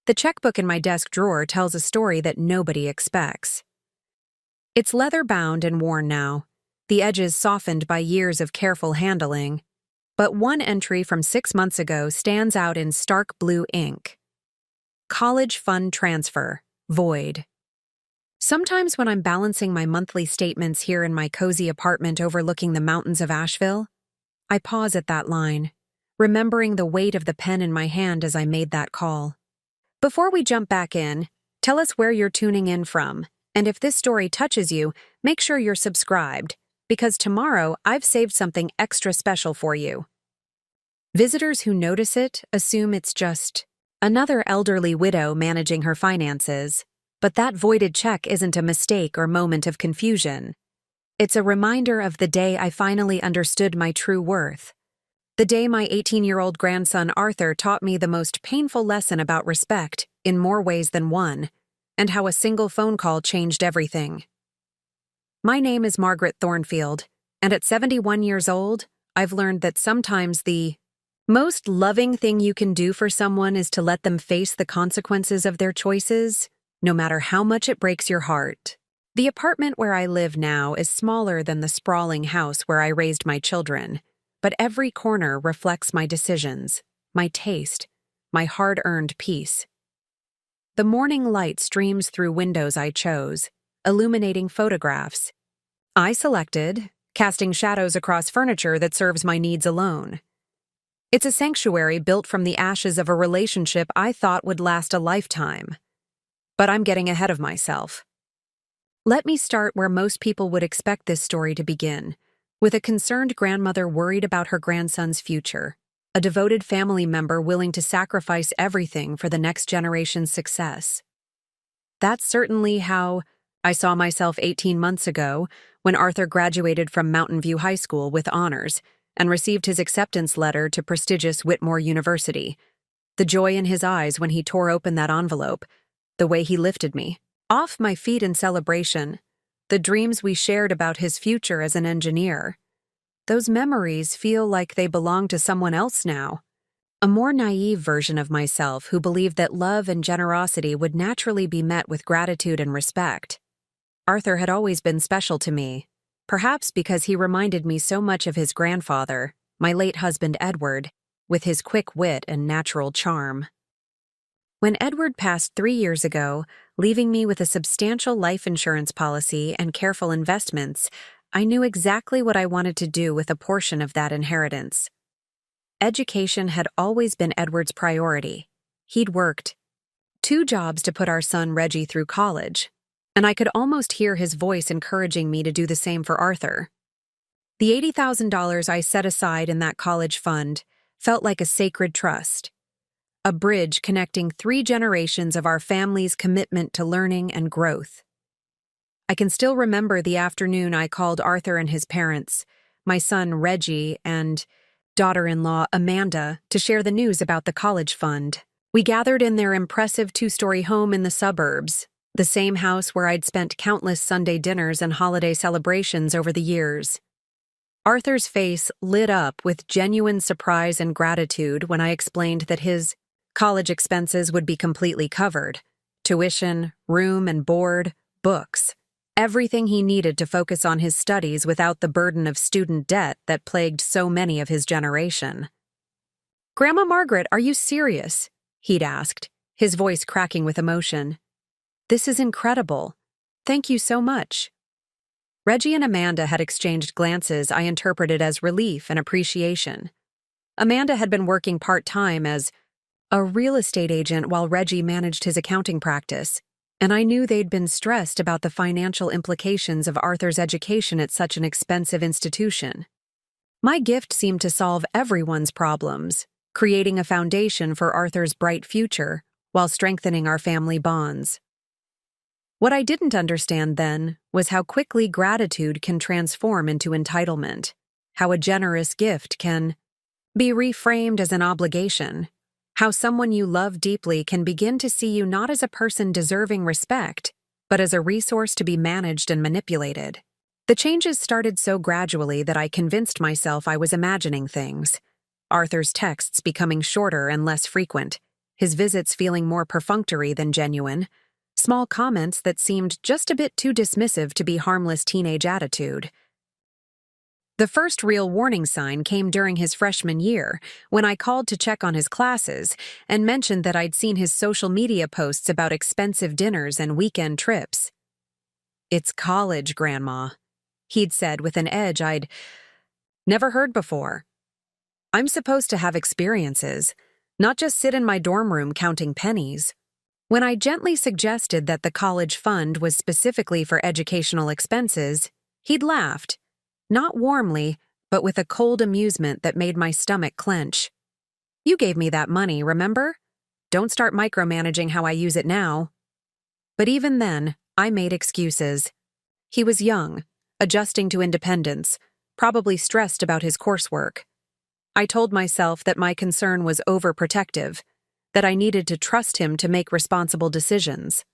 The checkbook in my desk drawer tells a story that nobody expects. It's leather-bound and worn now, the edges softened by years of careful handling, but one entry from 6 months ago stands out in stark blue ink. College fund transfer, void. Sometimes when I'm balancing my monthly statements here in my cozy apartment overlooking the mountains of Asheville, I pause at that line, remembering the weight of the pen in my hand as I made that call. Before we jump back in, tell us where you're tuning in from, and if this story touches you, make sure you're subscribed, because tomorrow I've saved something extra special for you. Visitors who notice it assume it's just another elderly widow managing her finances, but that voided check isn't a mistake or moment of confusion. It's a reminder of the day I finally understood my true worth. The day my 18-year-old grandson Arthur taught me the most painful lesson about respect in more ways than one, and how a single phone call changed everything. My name is Margaret Thornfield, and at 71 years old, I've learned that sometimes the most loving thing you can do for someone is to let them face the consequences of their choices, no matter how much it breaks your heart. The apartment where I live now is smaller than the sprawling house where I raised my children, but every corner reflects my decisions, my taste, my hard-earned peace. The morning light streams through windows I chose, illuminating photographs I selected, casting shadows across furniture that serves my needs alone. It's a sanctuary built from the ashes of a relationship I thought would last a lifetime. But I'm getting ahead of myself. Let me start where most people would expect this story to begin, with a concerned grandmother worried about her grandson's future, a devoted family member willing to sacrifice everything for the next generation's success. That's certainly how I saw myself 18 months ago when Arthur graduated from Mountain View High School with honors and received his acceptance letter to prestigious Whitmore University. The joy in his eyes when he tore open that envelope, the way he lifted me off my feet in celebration, the dreams we shared about his future as an engineer. Those memories feel like they belong to someone else now. A more naive version of myself who believed that love and generosity would naturally be met with gratitude and respect. Arthur had always been special to me, perhaps because he reminded me so much of his grandfather, my late husband Edward, with his quick wit and natural charm. When Edward passed 3 years ago, leaving me with a substantial life insurance policy and careful investments, I knew exactly what I wanted to do with a portion of that inheritance. Education had always been Edward's priority. He'd worked 2 jobs to put our son Reggie through college, and I could almost hear his voice encouraging me to do the same for Arthur. The $80,000 I set aside in that college fund felt like a sacred trust, a bridge connecting 3 generations of our family's commitment to learning and growth. I can still remember the afternoon I called Arthur and his parents, my son Reggie and daughter-in-law Amanda, to share the news about the college fund. We gathered in their impressive 2-story home in the suburbs, the same house where I'd spent countless Sunday dinners and holiday celebrations over the years. Arthur's face lit up with genuine surprise and gratitude when I explained that his college expenses would be completely covered: tuition, room and board, books, everything he needed to focus on his studies without the burden of student debt that plagued so many of his generation. "Grandma Margaret, are you serious?" he'd asked, his voice cracking with emotion. "This is incredible. Thank you so much." Reggie and Amanda had exchanged glances I interpreted as relief and appreciation. Amanda had been working part-time as a real estate agent while Reggie managed his accounting practice, and I knew they'd been stressed about the financial implications of Arthur's education at such an expensive institution. My gift seemed to solve everyone's problems, creating a foundation for Arthur's bright future while strengthening our family bonds. What I didn't understand then was how quickly gratitude can transform into entitlement, how a generous gift can be reframed as an obligation, how someone you love deeply can begin to see you not as a person deserving respect, but as a resource to be managed and manipulated. The changes started so gradually that I convinced myself I was imagining things. Arthur's texts becoming shorter and less frequent, his visits feeling more perfunctory than genuine, small comments that seemed just a bit too dismissive to be harmless teenage attitude. The first real warning sign came during his freshman year, when I called to check on his classes and mentioned that I'd seen his social media posts about expensive dinners and weekend trips. "It's college, Grandma," he'd said with an edge I'd never heard before. "I'm supposed to have experiences, not just sit in my dorm room counting pennies." When I gently suggested that the college fund was specifically for educational expenses, he'd laughed. Not warmly, but with a cold amusement that made my stomach clench. "You gave me that money, remember? Don't start micromanaging how I use it now." But even then, I made excuses. He was young, adjusting to independence, probably stressed about his coursework. I told myself that my concern was overprotective, that I needed to trust him to make responsible decisions.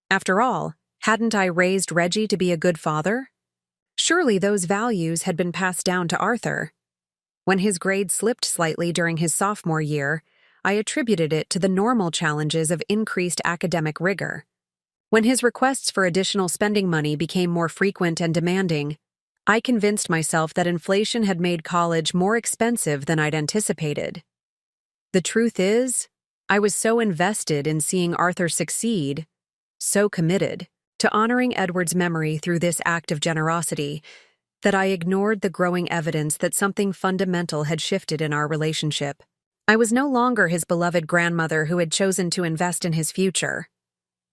After all, hadn't I raised Reggie to be a good father? Surely those values had been passed down to Arthur. When his grades slipped slightly during his sophomore year, I attributed it to the normal challenges of increased academic rigor. When his requests for additional spending money became more frequent and demanding, I convinced myself that inflation had made college more expensive than I'd anticipated. The truth is, I was so invested in seeing Arthur succeed, so committed to honoring Edward's memory through this act of generosity, that I ignored the growing evidence that something fundamental had shifted in our relationship. I was no longer his beloved grandmother who had chosen to invest in his future.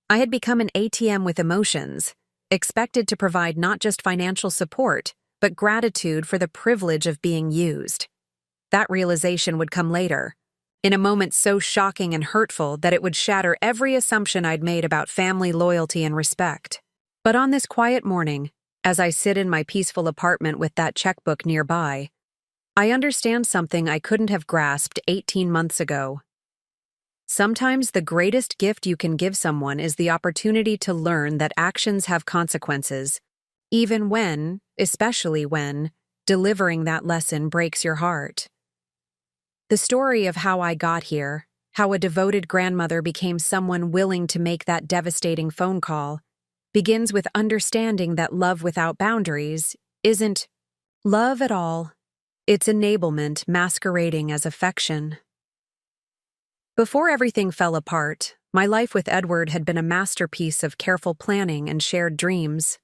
I had become an ATM with emotions, expected to provide not just financial support, but gratitude for the privilege of being used. That realization would come later, in a moment so shocking and hurtful that it would shatter every assumption I'd made about family loyalty and respect. But on this quiet morning, as I sit in my peaceful apartment with that checkbook nearby, I understand something I couldn't have grasped 18 months ago. Sometimes the greatest gift you can give someone is the opportunity to learn that actions have consequences, even when, especially when, delivering that lesson breaks your heart. The story of how I got here, how a devoted grandmother became someone willing to make that devastating phone call, begins with understanding that love without boundaries isn't love at all. It's enablement masquerading as affection. Before everything fell apart, my life with Edward had been a masterpiece of careful planning and shared dreams.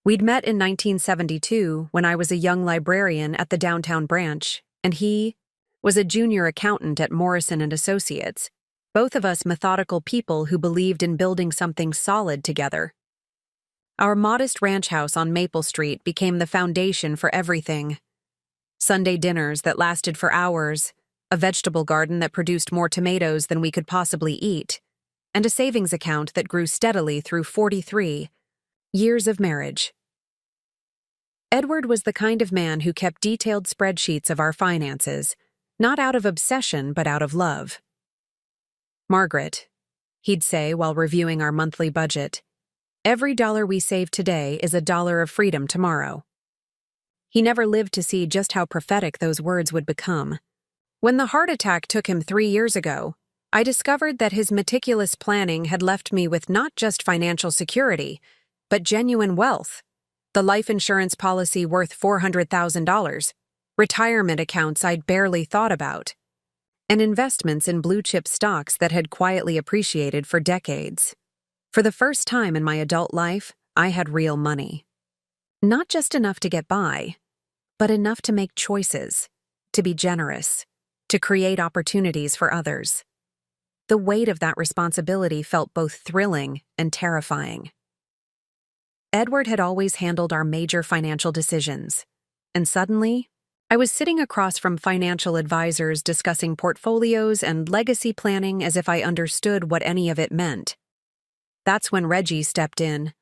We'd met in 1972 when I was a young librarian at the downtown branch, and he was a junior accountant at Morrison & Associates, both of us methodical people who believed in building something solid together. Our modest ranch house on Maple Street became the foundation for everything. Sunday dinners that lasted for hours, a vegetable garden that produced more tomatoes than we could possibly eat, and a savings account that grew steadily through 43 years of marriage. Edward was the kind of man who kept detailed spreadsheets of our finances, not out of obsession but out of love. "Margaret," he'd say while reviewing our monthly budget, "every dollar we save today is a dollar of freedom tomorrow." He never lived to see just how prophetic those words would become. When the heart attack took him 3 years ago, I discovered that his meticulous planning had left me with not just financial security, but genuine wealth. The life insurance policy worth $400,000, retirement accounts I'd barely thought about, and investments in blue-chip stocks that had quietly appreciated for decades. For the first time in my adult life, I had real money. Not just enough to get by, but enough to make choices, to be generous, to create opportunities for others. The weight of that responsibility felt both thrilling and terrifying. Edward had always handled our major financial decisions, and suddenly, I was sitting across from financial advisors discussing portfolios and legacy planning as if I understood what any of it meant. That's when Reggie stepped in,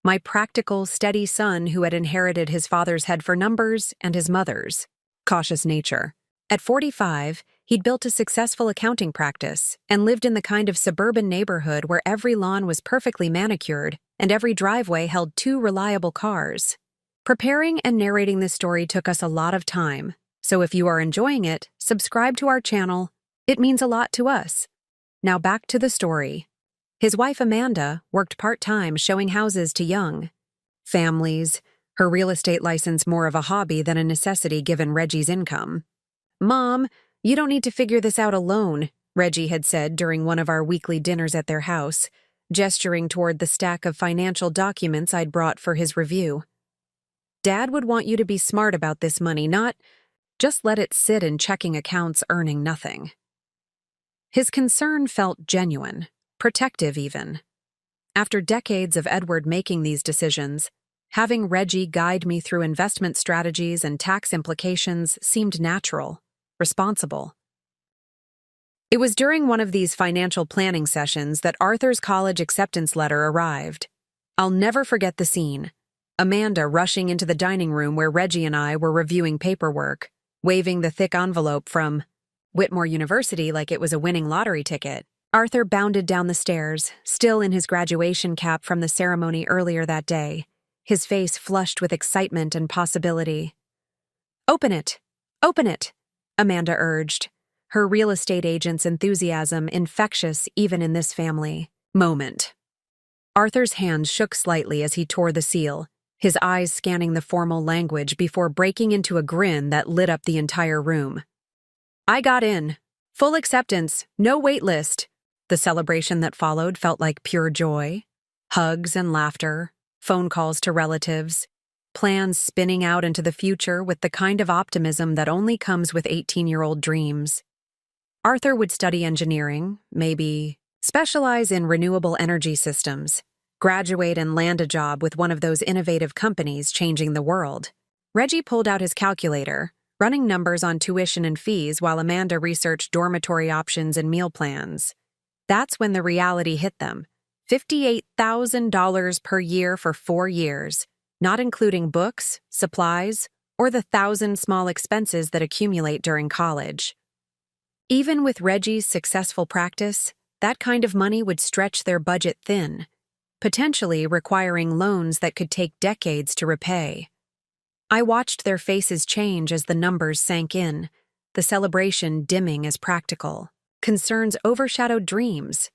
my practical, steady son who had inherited his father's head for numbers and his mother's cautious nature. At 45, he'd built a successful accounting practice and lived in the kind of suburban neighborhood where every lawn was perfectly manicured and every driveway held 2 reliable cars. Preparing and narrating this story took us a lot of time, so if you are enjoying it, subscribe to our channel. It means a lot to us. Now back to the story. His wife Amanda worked part-time showing houses to young families, her real estate license more of a hobby than a necessity given Reggie's income. "Mom, you don't need to figure this out alone," Reggie had said during one of our weekly dinners at their house, gesturing toward the stack of financial documents I'd brought for his review. "Dad would want you to be smart about this money, not just let it sit in checking accounts earning nothing." His concern felt genuine, protective even. After decades of Edward making these decisions, having Reggie guide me through investment strategies and tax implications seemed natural, responsible. It was during one of these financial planning sessions that Arthur's college acceptance letter arrived. I'll never forget the scene. Amanda rushing into the dining room where Reggie and I were reviewing paperwork, waving the thick envelope from Whitmore University like it was a winning lottery ticket. Arthur bounded down the stairs, still in his graduation cap from the ceremony earlier that day, his face flushed with excitement and possibility. "Open it! Open it!" Amanda urged, her real estate agent's enthusiasm infectious even in this family moment. Arthur's hand shook slightly as he tore the seal, his eyes scanning the formal language before breaking into a grin that lit up the entire room. "I got in. Full acceptance, no wait list." The celebration that followed felt like pure joy. Hugs and laughter, phone calls to relatives, plans spinning out into the future with the kind of optimism that only comes with 18-year-old dreams. Arthur would study engineering, maybe specialize in renewable energy systems, graduate and land a job with one of those innovative companies changing the world. Reggie pulled out his calculator, running numbers on tuition and fees while Amanda researched dormitory options and meal plans. That's when the reality hit them. $58,000 per year for 4 years, not including books, supplies, or the 1,000 small expenses that accumulate during college. Even with Reggie's successful practice, that kind of money would stretch their budget thin, potentially requiring loans that could take decades to repay. I watched their faces change as the numbers sank in, the celebration dimming as practical. Concerns overshadowed dreams.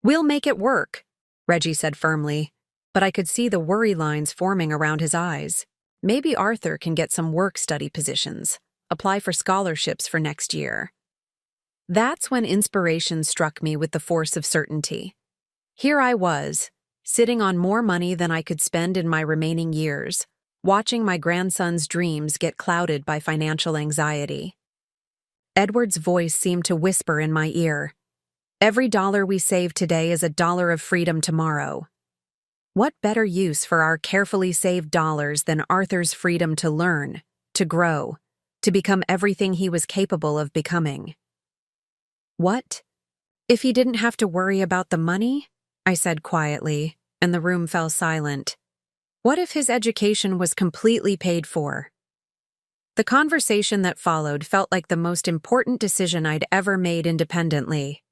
"We'll make it work," Reggie said firmly, but I could see the worry lines forming around his eyes. Maybe Arthur can get some work-study positions, apply for scholarships for next year. That's when inspiration struck me with the force of certainty. Here I was, sitting on more money than I could spend in my remaining years, watching my grandson's dreams get clouded by financial anxiety. Edward's voice seemed to whisper in my ear, "Every dollar we save today is a dollar of freedom tomorrow." What better use for our carefully saved dollars than Arthur's freedom to learn, to grow, to become everything he was capable of becoming? "What? If he didn't have to worry about the money?" I said quietly, and the room fell silent. What if his education was completely paid for? The conversation that followed felt like the most important decision I'd ever made independently.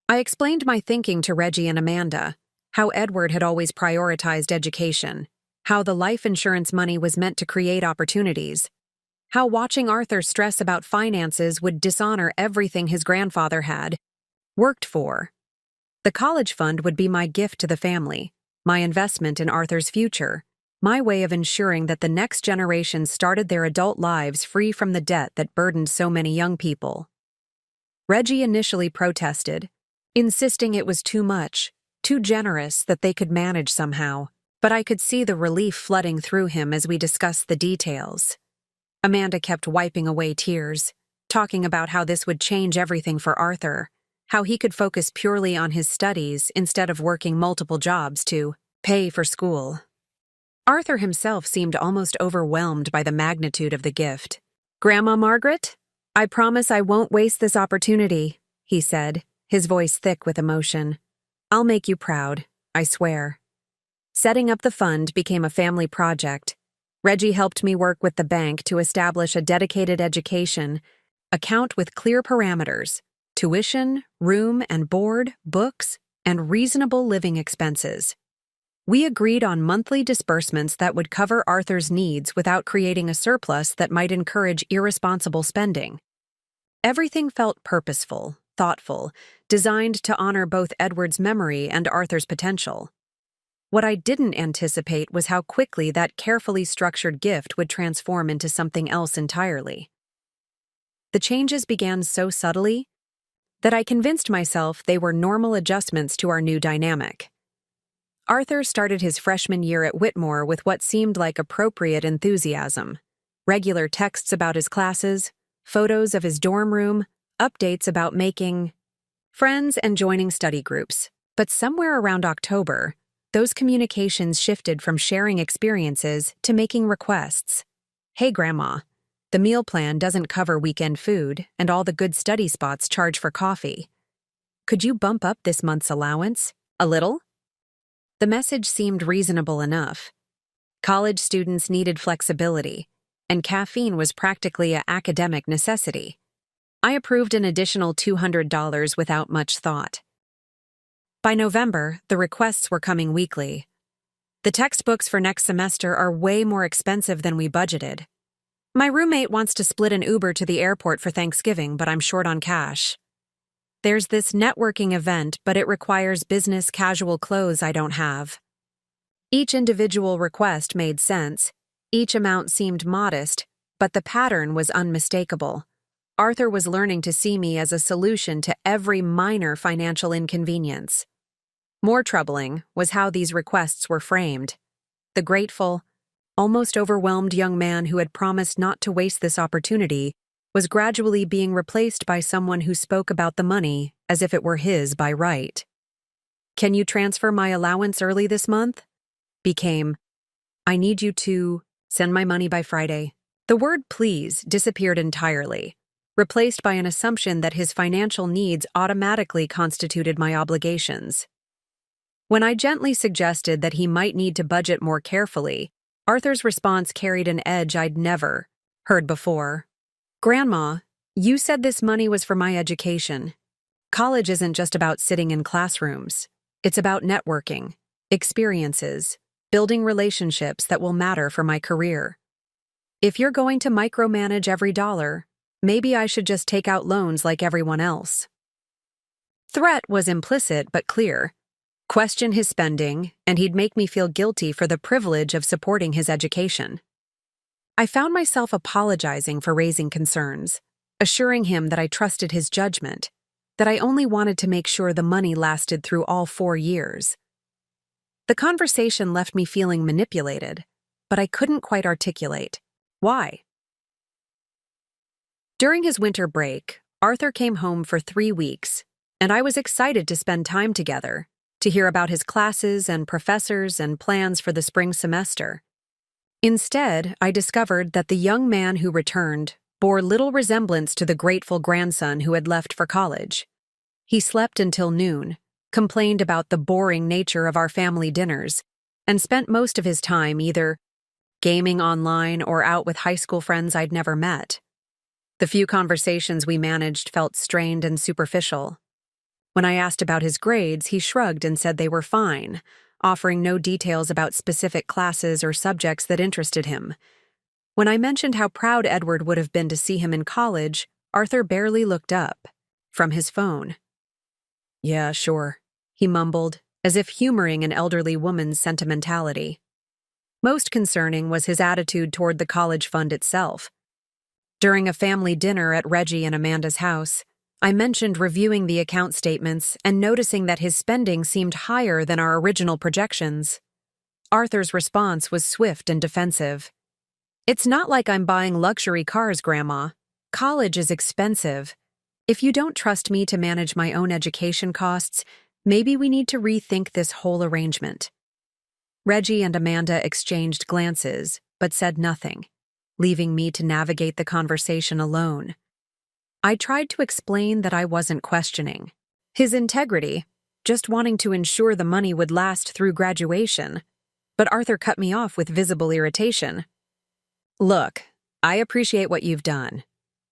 I explained my thinking to Reggie and Amanda, how Edward had always prioritized education, how the life insurance money was meant to create opportunities, how watching Arthur stress about finances would dishonor everything his grandfather had worked for. The college fund would be my gift to the family, my investment in Arthur's future, my way of ensuring that the next generation started their adult lives free from the debt that burdened so many young people. Reggie initially protested, insisting it was too much, too generous that they could manage somehow, but I could see the relief flooding through him as we discussed the details. Amanda kept wiping away tears, talking about how this would change everything for Arthur, how he could focus purely on his studies instead of working multiple jobs to pay for school. Arthur himself seemed almost overwhelmed by the magnitude of the gift. "Grandma Margaret, I promise I won't waste this opportunity," he said, his voice thick with emotion. "I'll make you proud, I swear." Setting up the fund became a family project. Reggie helped me work with the bank to establish a dedicated education account with clear parameters: tuition, room and board, books, and reasonable living expenses. We agreed on monthly disbursements that would cover Arthur's needs without creating a surplus that might encourage irresponsible spending. Everything felt purposeful, thoughtful, designed to honor both Edward's memory and Arthur's potential. What I didn't anticipate was how quickly that carefully structured gift would transform into something else entirely. The changes began so subtly that I convinced myself they were normal adjustments to our new dynamic. Arthur started his freshman year at Whitmore with what seemed like appropriate enthusiasm. Regular texts about his classes, photos of his dorm room, updates about making friends and joining study groups. But somewhere around October, those communications shifted from sharing experiences to making requests. "Hey, Grandma, the meal plan doesn't cover weekend food, and all the good study spots charge for coffee. Could you bump up this month's allowance a little?" The message seemed reasonable enough. College students needed flexibility, and caffeine was practically an academic necessity. I approved an additional $200 without much thought. By November, the requests were coming weekly. "The textbooks for next semester are way more expensive than we budgeted. My roommate wants to split an Uber to the airport for Thanksgiving, but I'm short on cash. There's this networking event, but it requires business casual clothes I don't have." Each individual request made sense. Each amount seemed modest, but the pattern was unmistakable. Arthur was learning to see me as a solution to every minor financial inconvenience. More troubling was how these requests were framed. The grateful, almost overwhelmed young man who had promised not to waste this opportunity was gradually being replaced by someone who spoke about the money as if it were his by right. "Can you transfer my allowance early this month?" became, "I need you to send my money by Friday." The word "please" disappeared entirely, replaced by an assumption that his financial needs automatically constituted my obligations. When I gently suggested that he might need to budget more carefully, Arthur's response carried an edge I'd never heard before. "Grandma, you said this money was for my education. College isn't just about sitting in classrooms. It's about networking, experiences, building relationships that will matter for my career. If you're going to micromanage every dollar, maybe I should just take out loans like everyone else." Threat was implicit but clear. Question his spending, and he'd make me feel guilty for the privilege of supporting his education. I found myself apologizing for raising concerns, assuring him that I trusted his judgment, that I only wanted to make sure the money lasted through all 4 years. The conversation left me feeling manipulated, but I couldn't quite articulate why. During his winter break, Arthur came home for 3 weeks, and I was excited to spend time together, to hear about his classes and professors and plans for the spring semester. Instead, I discovered that the young man who returned bore little resemblance to the grateful grandson who had left for college. He slept until noon, complained about the boring nature of our family dinners, and spent most of his time either gaming online or out with high school friends I'd never met. The few conversations we managed felt strained and superficial. When I asked about his grades, he shrugged and said they were fine, offering no details about specific classes or subjects that interested him. When I mentioned how proud Edward would have been to see him in college, Arthur barely looked up from his phone. "Yeah, sure," he mumbled, as if humoring an elderly woman's sentimentality. Most concerning was his attitude toward the college fund itself. During a family dinner at Reggie and Amanda's house, I mentioned reviewing the account statements and noticing that his spending seemed higher than our original projections. Arthur's response was swift and defensive. "It's not like I'm buying luxury cars, Grandma. College is expensive. If you don't trust me to manage my own education costs, maybe we need to rethink this whole arrangement." Reggie and Amanda exchanged glances, but said nothing, leaving me to navigate the conversation alone. I tried to explain that I wasn't questioning his integrity, just wanting to ensure the money would last through graduation, but Arthur cut me off with visible irritation. "Look, I appreciate what you've done,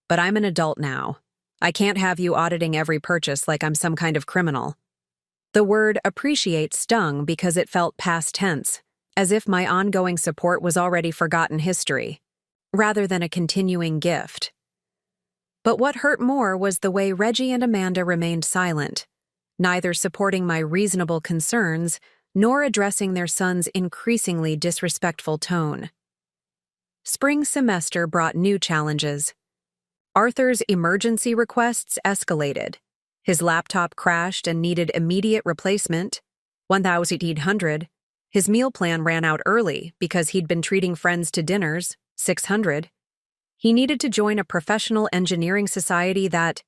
but I'm an adult now. I can't have you auditing every purchase like I'm some kind of criminal." The word "appreciate" stung because it felt past tense, as if my ongoing support was already forgotten history, rather than a continuing gift. But what hurt more was the way Reggie and Amanda remained silent, neither supporting my reasonable concerns nor addressing their son's increasingly disrespectful tone. Spring semester brought new challenges. Arthur's emergency requests escalated. His laptop crashed and needed immediate replacement, $1,800. His meal plan ran out early because he'd been treating friends to dinners, $600. He needed to join a professional engineering society that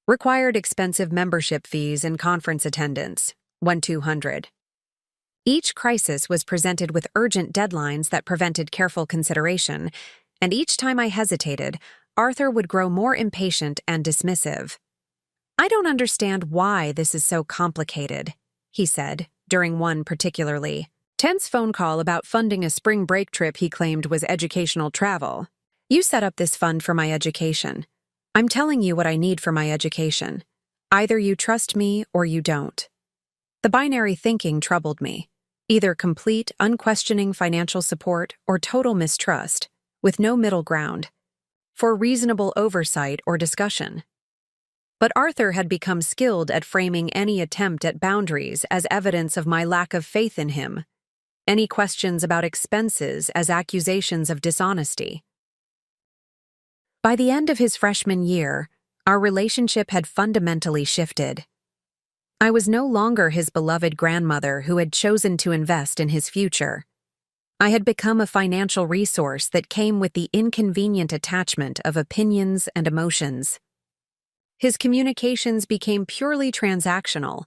required expensive membership fees and conference attendance, $1,200. Each crisis was presented with urgent deadlines that prevented careful consideration, and each time I hesitated, Arthur would grow more impatient and dismissive. "I don't understand why this is so complicated," he said, during one particularly tense phone call about funding a spring break trip he claimed was educational travel. "You set up this fund for my education. I'm telling you what I need for my education. Either you trust me or you don't." The binary thinking troubled me. Either complete, unquestioning financial support or total mistrust, with no middle ground, for reasonable oversight or discussion. But Arthur had become skilled at framing any attempt at boundaries as evidence of my lack of faith in him, any questions about expenses as accusations of dishonesty. By the end of his freshman year, our relationship had fundamentally shifted. I was no longer his beloved grandmother who had chosen to invest in his future. I had become a financial resource that came with the inconvenient attachment of opinions and emotions. His communications became purely transactional,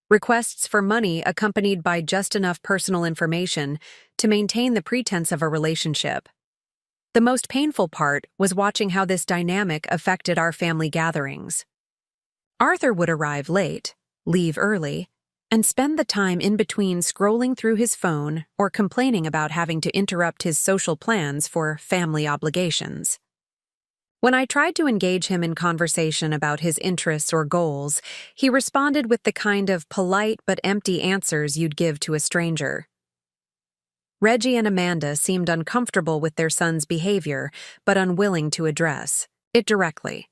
requests for money accompanied by just enough personal information to maintain the pretense of a relationship. The most painful part was watching how this dynamic affected our family gatherings. Arthur would arrive late, leave early, and spend the time in between scrolling through his phone or complaining about having to interrupt his social plans for family obligations. When I tried to engage him in conversation about his interests or goals, he responded with the kind of polite but empty answers you'd give to a stranger. Reggie and Amanda seemed uncomfortable with their son's behavior, but unwilling to address it directly.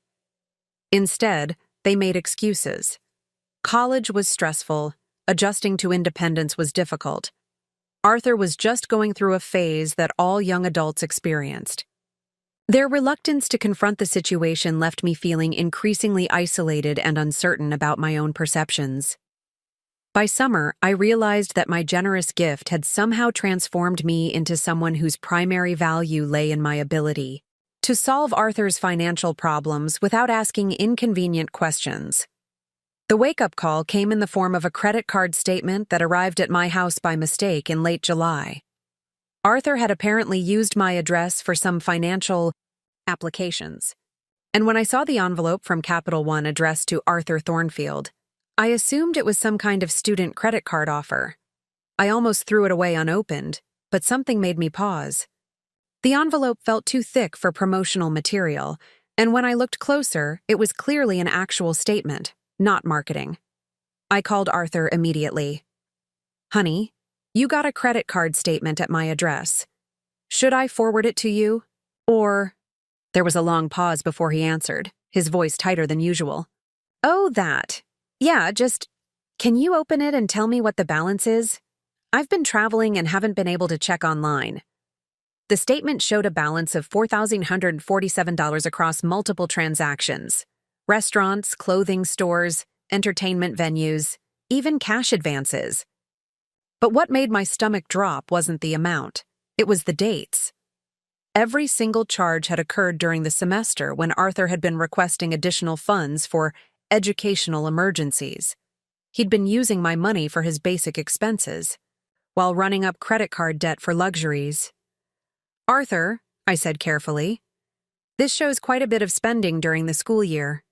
Instead, they made excuses. College was stressful, adjusting to independence was difficult. Arthur was just going through a phase that all young adults experienced. Their reluctance to confront the situation left me feeling increasingly isolated and uncertain about my own perceptions. By summer, I realized that my generous gift had somehow transformed me into someone whose primary value lay in my ability to solve Arthur's financial problems without asking inconvenient questions. The wake-up call came in the form of a credit card statement that arrived at my house by mistake in late July. Arthur had apparently used my address for some financial applications, and when I saw the envelope from Capital One addressed to Arthur Thornfield, I assumed it was some kind of student credit card offer. I almost threw it away unopened, but something made me pause. The envelope felt too thick for promotional material, and when I looked closer, it was clearly an actual statement, not marketing. I called Arthur immediately. "Honey, you got a credit card statement at my address. Should I forward it to you? Or—" There was a long pause before he answered, his voice tighter than usual. "Oh, that. Yeah, can you open it and tell me what the balance is? I've been traveling and haven't been able to check online." The statement showed a balance of $4,147 across multiple transactions: restaurants, clothing stores, entertainment venues, even cash advances. But what made my stomach drop wasn't the amount, it was the dates. Every single charge had occurred during the semester when Arthur had been requesting additional funds for educational emergencies. He'd been using my money for his basic expenses, while running up credit card debt for luxuries. "Arthur," I said carefully, "this shows quite a bit of spending during the school year.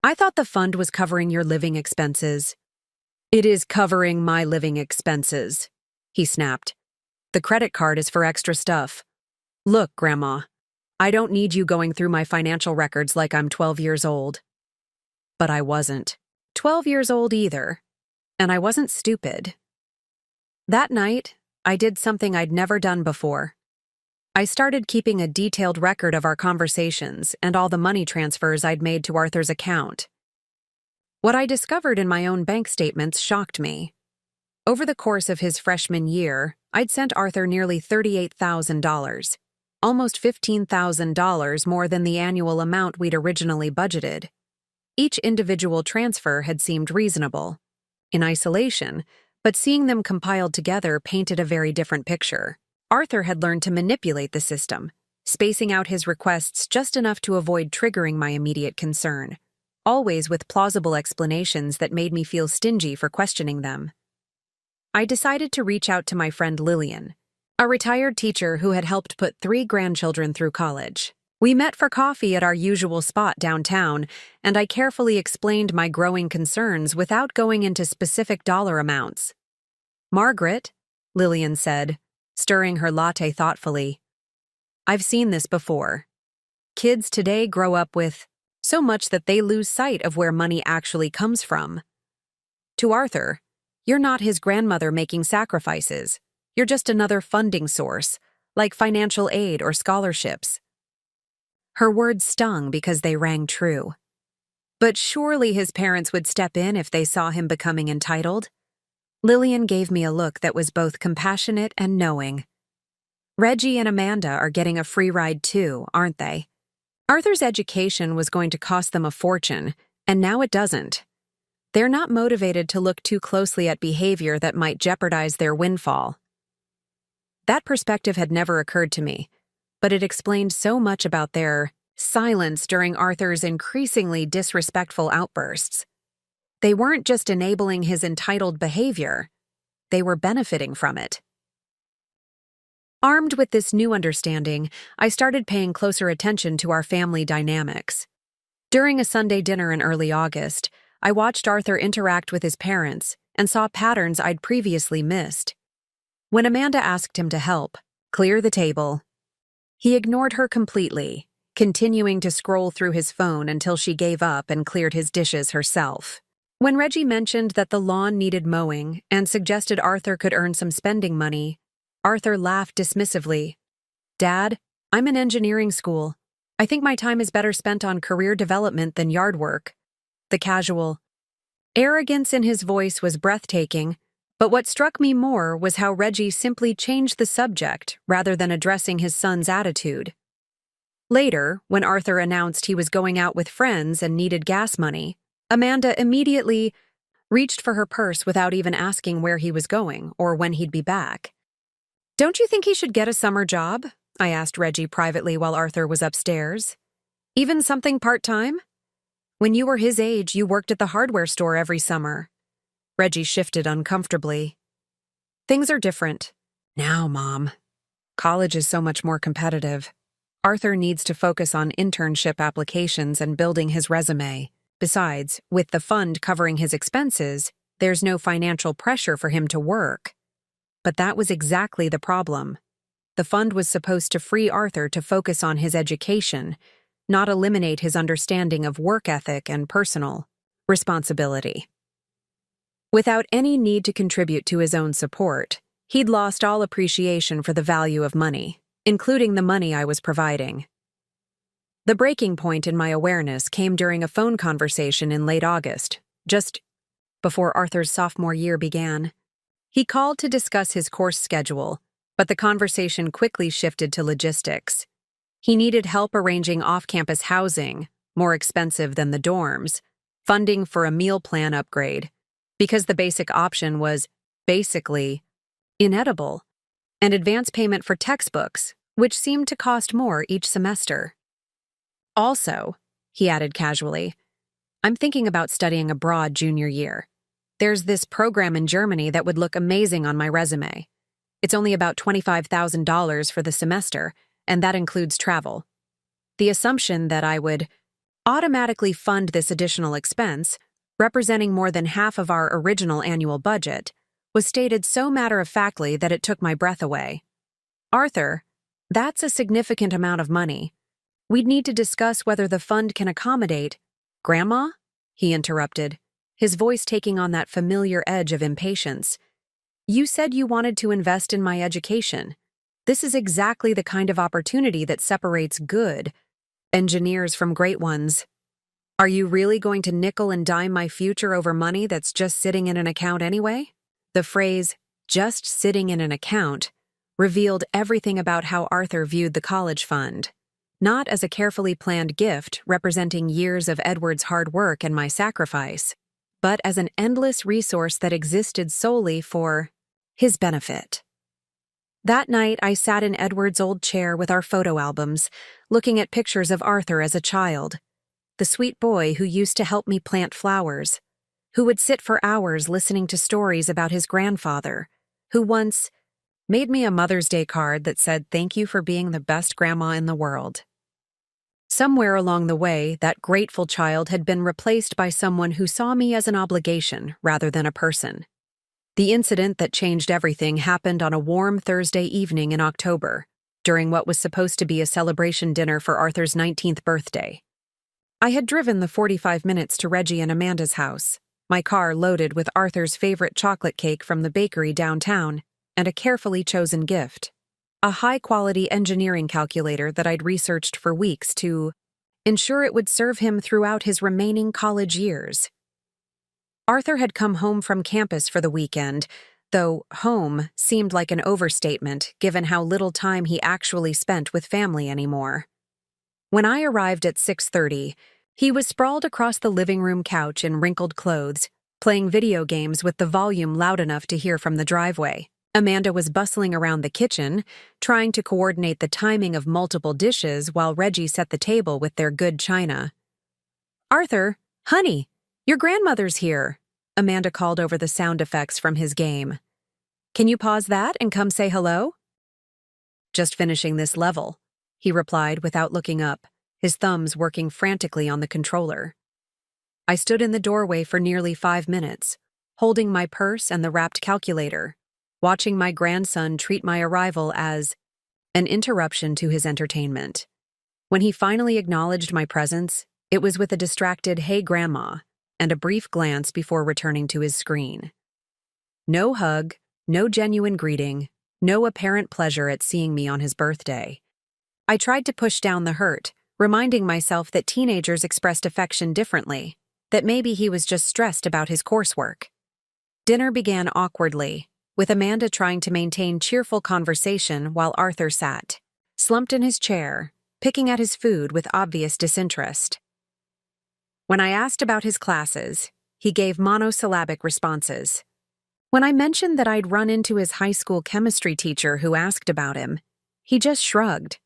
I thought the fund was covering your living expenses." "It is covering my living expenses," he snapped. "The credit card is for extra stuff. Look, Grandma, I don't need you going through my financial records like I'm 12 years old." But I wasn't 12 years old either, and I wasn't stupid. That night, I did something I'd never done before. I started keeping a detailed record of our conversations and all the money transfers I'd made to Arthur's account. What I discovered in my own bank statements shocked me. Over the course of his freshman year, I'd sent Arthur nearly $38,000, almost $15,000 more than the annual amount we'd originally budgeted. Each individual transfer had seemed reasonable, in isolation, but seeing them compiled together painted a very different picture. Arthur had learned to manipulate the system, spacing out his requests just enough to avoid triggering my immediate concern, always with plausible explanations that made me feel stingy for questioning them. I decided to reach out to my friend Lillian, a retired teacher who had helped put 3 grandchildren through college. We met for coffee at our usual spot downtown, and I carefully explained my growing concerns without going into specific dollar amounts. "Margaret," Lillian said, stirring her latte thoughtfully, "I've seen this before. Kids today grow up with so much that they lose sight of where money actually comes from. To Arthur, you're not his grandmother making sacrifices. You're just another funding source, like financial aid or scholarships." Her words stung because they rang true. But surely his parents would step in if they saw him becoming entitled. Lillian gave me a look that was both compassionate and knowing. "Reggie and Amanda are getting a free ride too, aren't they? Arthur's education was going to cost them a fortune, and now it doesn't. They're not motivated to look too closely at behavior that might jeopardize their windfall." That perspective had never occurred to me, but it explained so much about their silence during Arthur's increasingly disrespectful outbursts. They weren't just enabling his entitled behavior, they were benefiting from it. Armed with this new understanding, I started paying closer attention to our family dynamics. During a Sunday dinner in early August, I watched Arthur interact with his parents and saw patterns I'd previously missed. When Amanda asked him to help clear the table, he ignored her completely, continuing to scroll through his phone until she gave up and cleared his dishes herself. When Reggie mentioned that the lawn needed mowing and suggested Arthur could earn some spending money, Arthur laughed dismissively. "Dad, I'm in engineering school. I think my time is better spent on career development than yard work." The casual arrogance in his voice was breathtaking, but what struck me more was how Reggie simply changed the subject rather than addressing his son's attitude. Later, when Arthur announced he was going out with friends and needed gas money, Amanda immediately reached for her purse without even asking where he was going or when he'd be back. "Don't you think he should get a summer job?" I asked Reggie privately while Arthur was upstairs. "Even something part-time? When you were his age, you worked at the hardware store every summer." Reggie shifted uncomfortably. "Things are different now, Mom. College is so much more competitive. Arthur needs to focus on internship applications and building his resume. Besides, with the fund covering his expenses, there's no financial pressure for him to work." But that was exactly the problem. The fund was supposed to free Arthur to focus on his education, not eliminate his understanding of work ethic and personal responsibility. Without any need to contribute to his own support, he'd lost all appreciation for the value of money, including the money I was providing. The breaking point in my awareness came during a phone conversation in late August, just before Arthur's sophomore year began. He called to discuss his course schedule, but the conversation quickly shifted to logistics. He needed help arranging off-campus housing, more expensive than the dorms, funding for a meal plan upgrade, because the basic option was, basically, inedible, and advance payment for textbooks, which seemed to cost more each semester. "Also," he added casually, "I'm thinking about studying abroad junior year. There's this program in Germany that would look amazing on my resume. It's only about $25,000 for the semester, and that includes travel." The assumption that I would automatically fund this additional expense, representing more than half of our original annual budget, was stated so matter-of-factly that it took my breath away. "Arthur, that's a significant amount of money. We'd need to discuss whether the fund can accommodate—" "Grandma?" he interrupted, his voice taking on that familiar edge of impatience. "You said you wanted to invest in my education. This is exactly the kind of opportunity that separates good engineers from great ones. Are you really going to nickel and dime my future over money that's just sitting in an account anyway? The phrase, just sitting in an account, revealed everything about how Arthur viewed the college fund. Not as a carefully planned gift representing years of Edward's hard work and my sacrifice, but as an endless resource that existed solely for his benefit. That night, I sat in Edward's old chair with our photo albums, looking at pictures of Arthur as a child, the sweet boy who used to help me plant flowers, who would sit for hours listening to stories about his grandfather, who once made me a Mother's Day card that said, "Thank you for being the best grandma in the world." Somewhere along the way, that grateful child had been replaced by someone who saw me as an obligation rather than a person. The incident that changed everything happened on a warm Thursday evening in October, during what was supposed to be a celebration dinner for Arthur's 19th birthday. I had driven the 45 minutes to Reggie and Amanda's house, my car loaded with Arthur's favorite chocolate cake from the bakery downtown, and a carefully chosen gift, a high-quality engineering calculator that I'd researched for weeks to ensure it would serve him throughout his remaining college years. Arthur had come home from campus for the weekend, though home seemed like an overstatement given how little time he actually spent with family anymore. When I arrived at 6:30, he was sprawled across the living room couch in wrinkled clothes, playing video games with the volume loud enough to hear from the driveway. Amanda was bustling around the kitchen, trying to coordinate the timing of multiple dishes while Reggie set the table with their good china. "Arthur, honey, your grandmother's here," Amanda called over the sound effects from his game. "Can you pause that and come say hello?" "Just finishing this level," he replied without looking up, his thumbs working frantically on the controller. I stood in the doorway for nearly 5 minutes, holding my purse and the wrapped calculator, watching my grandson treat my arrival as an interruption to his entertainment. When he finally acknowledged my presence, it was with a distracted "Hey, Grandma," and a brief glance before returning to his screen. No hug, no genuine greeting, no apparent pleasure at seeing me on his birthday. I tried to push down the hurt, reminding myself that teenagers expressed affection differently, that maybe he was just stressed about his coursework. Dinner began awkwardly, with Amanda trying to maintain cheerful conversation while Arthur sat, slumped in his chair, picking at his food with obvious disinterest. When I asked about his classes, he gave monosyllabic responses. When I mentioned that I'd run into his high school chemistry teacher who asked about him, he just shrugged.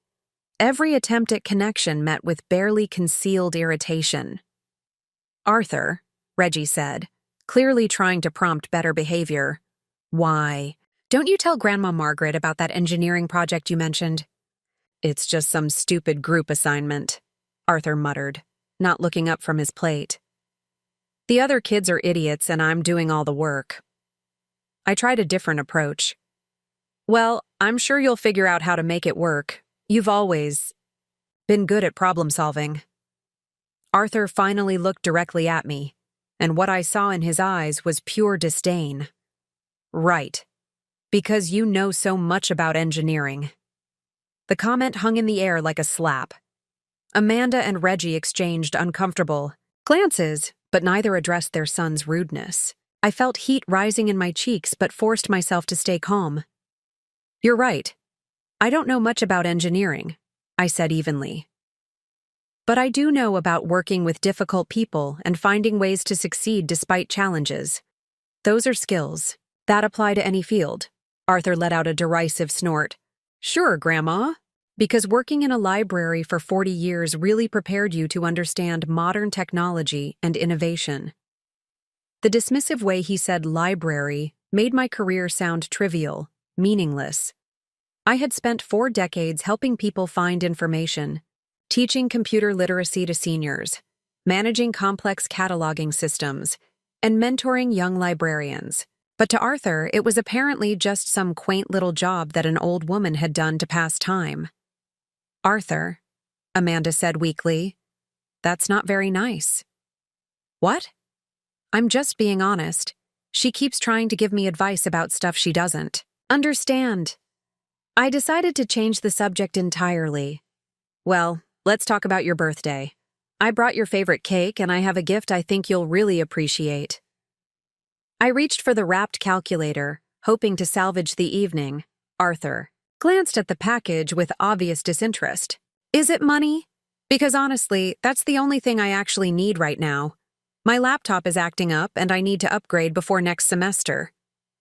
Every attempt at connection met with barely concealed irritation. "Arthur," Reggie said, clearly trying to prompt better behavior. "Why? Don't you tell Grandma Margaret about that engineering project you mentioned?" "It's just some stupid group assignment," Arthur muttered, not looking up from his plate. "The other kids are idiots and I'm doing all the work." I tried a different approach. "Well, I'm sure you'll figure out how to make it work. You've always been good at problem solving." Arthur finally looked directly at me, and what I saw in his eyes was pure disdain. "Right. Because you know so much about engineering." The comment hung in the air like a slap. Amanda and Reggie exchanged uncomfortable glances, but neither addressed their son's rudeness. I felt heat rising in my cheeks but forced myself to stay calm. "You're right. I don't know much about engineering," I said evenly. "But I do know about working with difficult people and finding ways to succeed despite challenges. Those are skills that apply to any field." Arthur let out a derisive snort. "Sure, Grandma. Because working in a library for 40 years really prepared you to understand modern technology and innovation." The dismissive way he said library made my career sound trivial, meaningless. I had spent 4 decades helping people find information, teaching computer literacy to seniors, managing complex cataloging systems, and mentoring young librarians. But to Arthur, it was apparently just some quaint little job that an old woman had done to pass time. "Arthur," Amanda said weakly, "that's not very nice." "What?" "I'm just being honest. She keeps trying to give me advice about stuff she doesn't understand." I decided to change the subject entirely. Well, let's talk about your birthday. I brought your favorite cake, and I have a gift I think you'll really appreciate. I reached for the wrapped calculator, hoping to salvage the evening. Arthur glanced at the package with obvious disinterest. Is it money? Because honestly, that's the only thing I actually need right now. My laptop is acting up, and I need to upgrade before next semester.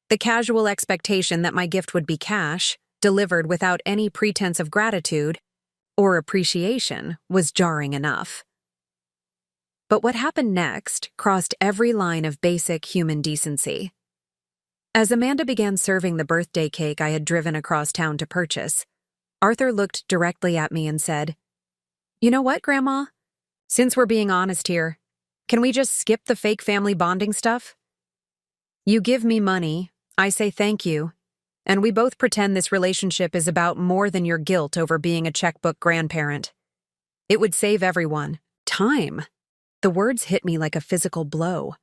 The casual expectation that my gift would be cash, delivered without any pretense of gratitude or appreciation, was jarring enough. But what happened next crossed every line of basic human decency. As Amanda began serving the birthday cake I had driven across town to purchase, Arthur looked directly at me and said, "You know what, Grandma? Since we're being honest here, can we just skip the fake family bonding stuff? You give me money, I say thank you, and we both pretend this relationship is about more than your guilt over being a checkbook grandparent. It would save everyone time." The words hit me like a physical blow.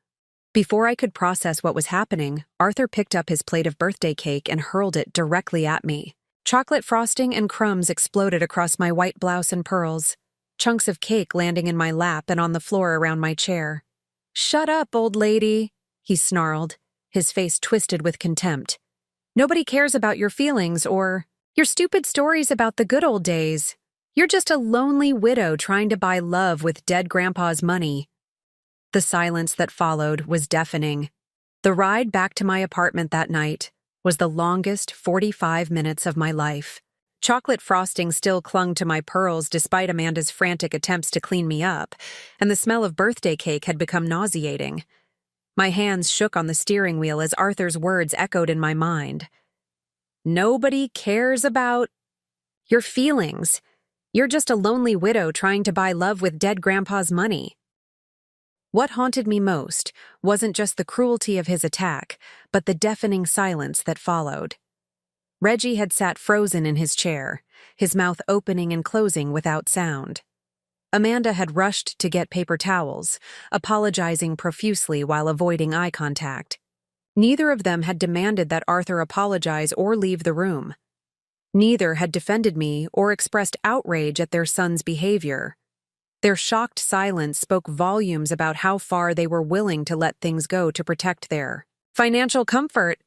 Before I could process what was happening, Arthur picked up his plate of birthday cake and hurled it directly at me. Chocolate frosting and crumbs exploded across my white blouse and pearls, chunks of cake landing in my lap and on the floor around my chair. "Shut up, old lady," he snarled, his face twisted with contempt. "Nobody cares about your feelings or your stupid stories about the good old days. You're just a lonely widow trying to buy love with dead Grandpa's money." The silence that followed was deafening. The ride back to my apartment that night was the longest 45 minutes of my life. Chocolate frosting still clung to my pearls despite Amanda's frantic attempts to clean me up, and the smell of birthday cake had become nauseating. My hands shook on the steering wheel as Arthur's words echoed in my mind. "Nobody cares about your feelings. You're just a lonely widow trying to buy love with dead Grandpa's money." What haunted me most wasn't just the cruelty of his attack, but the deafening silence that followed. Reggie had sat frozen in his chair, his mouth opening and closing without sound. Amanda had rushed to get paper towels, apologizing profusely while avoiding eye contact. Neither of them had demanded that Arthur apologize or leave the room. Neither had defended me or expressed outrage at their son's behavior. Their shocked silence spoke volumes about how far they were willing to let things go to protect their financial comfort.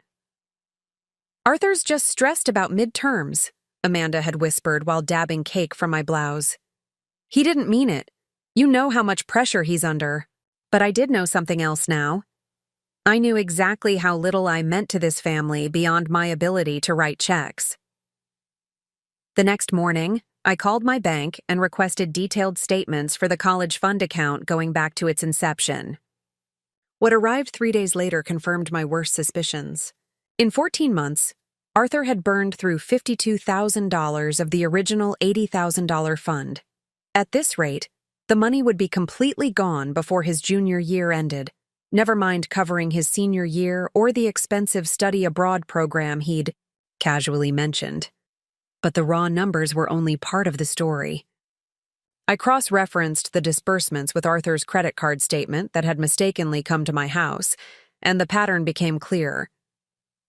"Arthur's just stressed about midterms," Amanda had whispered while dabbing cake from my blouse. "He didn't mean it. You know how much pressure he's under." But I did know something else now. I knew exactly how little I meant to this family beyond my ability to write checks. The next morning, I called my bank and requested detailed statements for the college fund account going back to its inception. What arrived 3 days later confirmed my worst suspicions. In 14 months, Arthur had burned through $52,000 of the original $80,000 fund. At this rate, the money would be completely gone before his junior year ended, never mind covering his senior year or the expensive study abroad program he'd casually mentioned. But the raw numbers were only part of the story. I cross-referenced the disbursements with Arthur's credit card statement that had mistakenly come to my house, and the pattern became clear.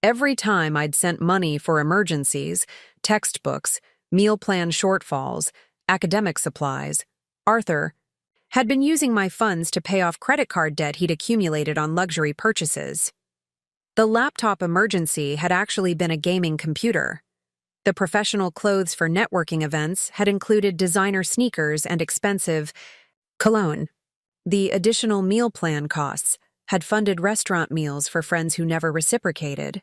Every time I'd sent money for emergencies, textbooks, meal plan shortfalls, academic supplies, Arthur had been using my funds to pay off credit card debt he'd accumulated on luxury purchases. The laptop emergency had actually been a gaming computer. The professional clothes for networking events had included designer sneakers and expensive cologne. The additional meal plan costs had funded restaurant meals for friends who never reciprocated.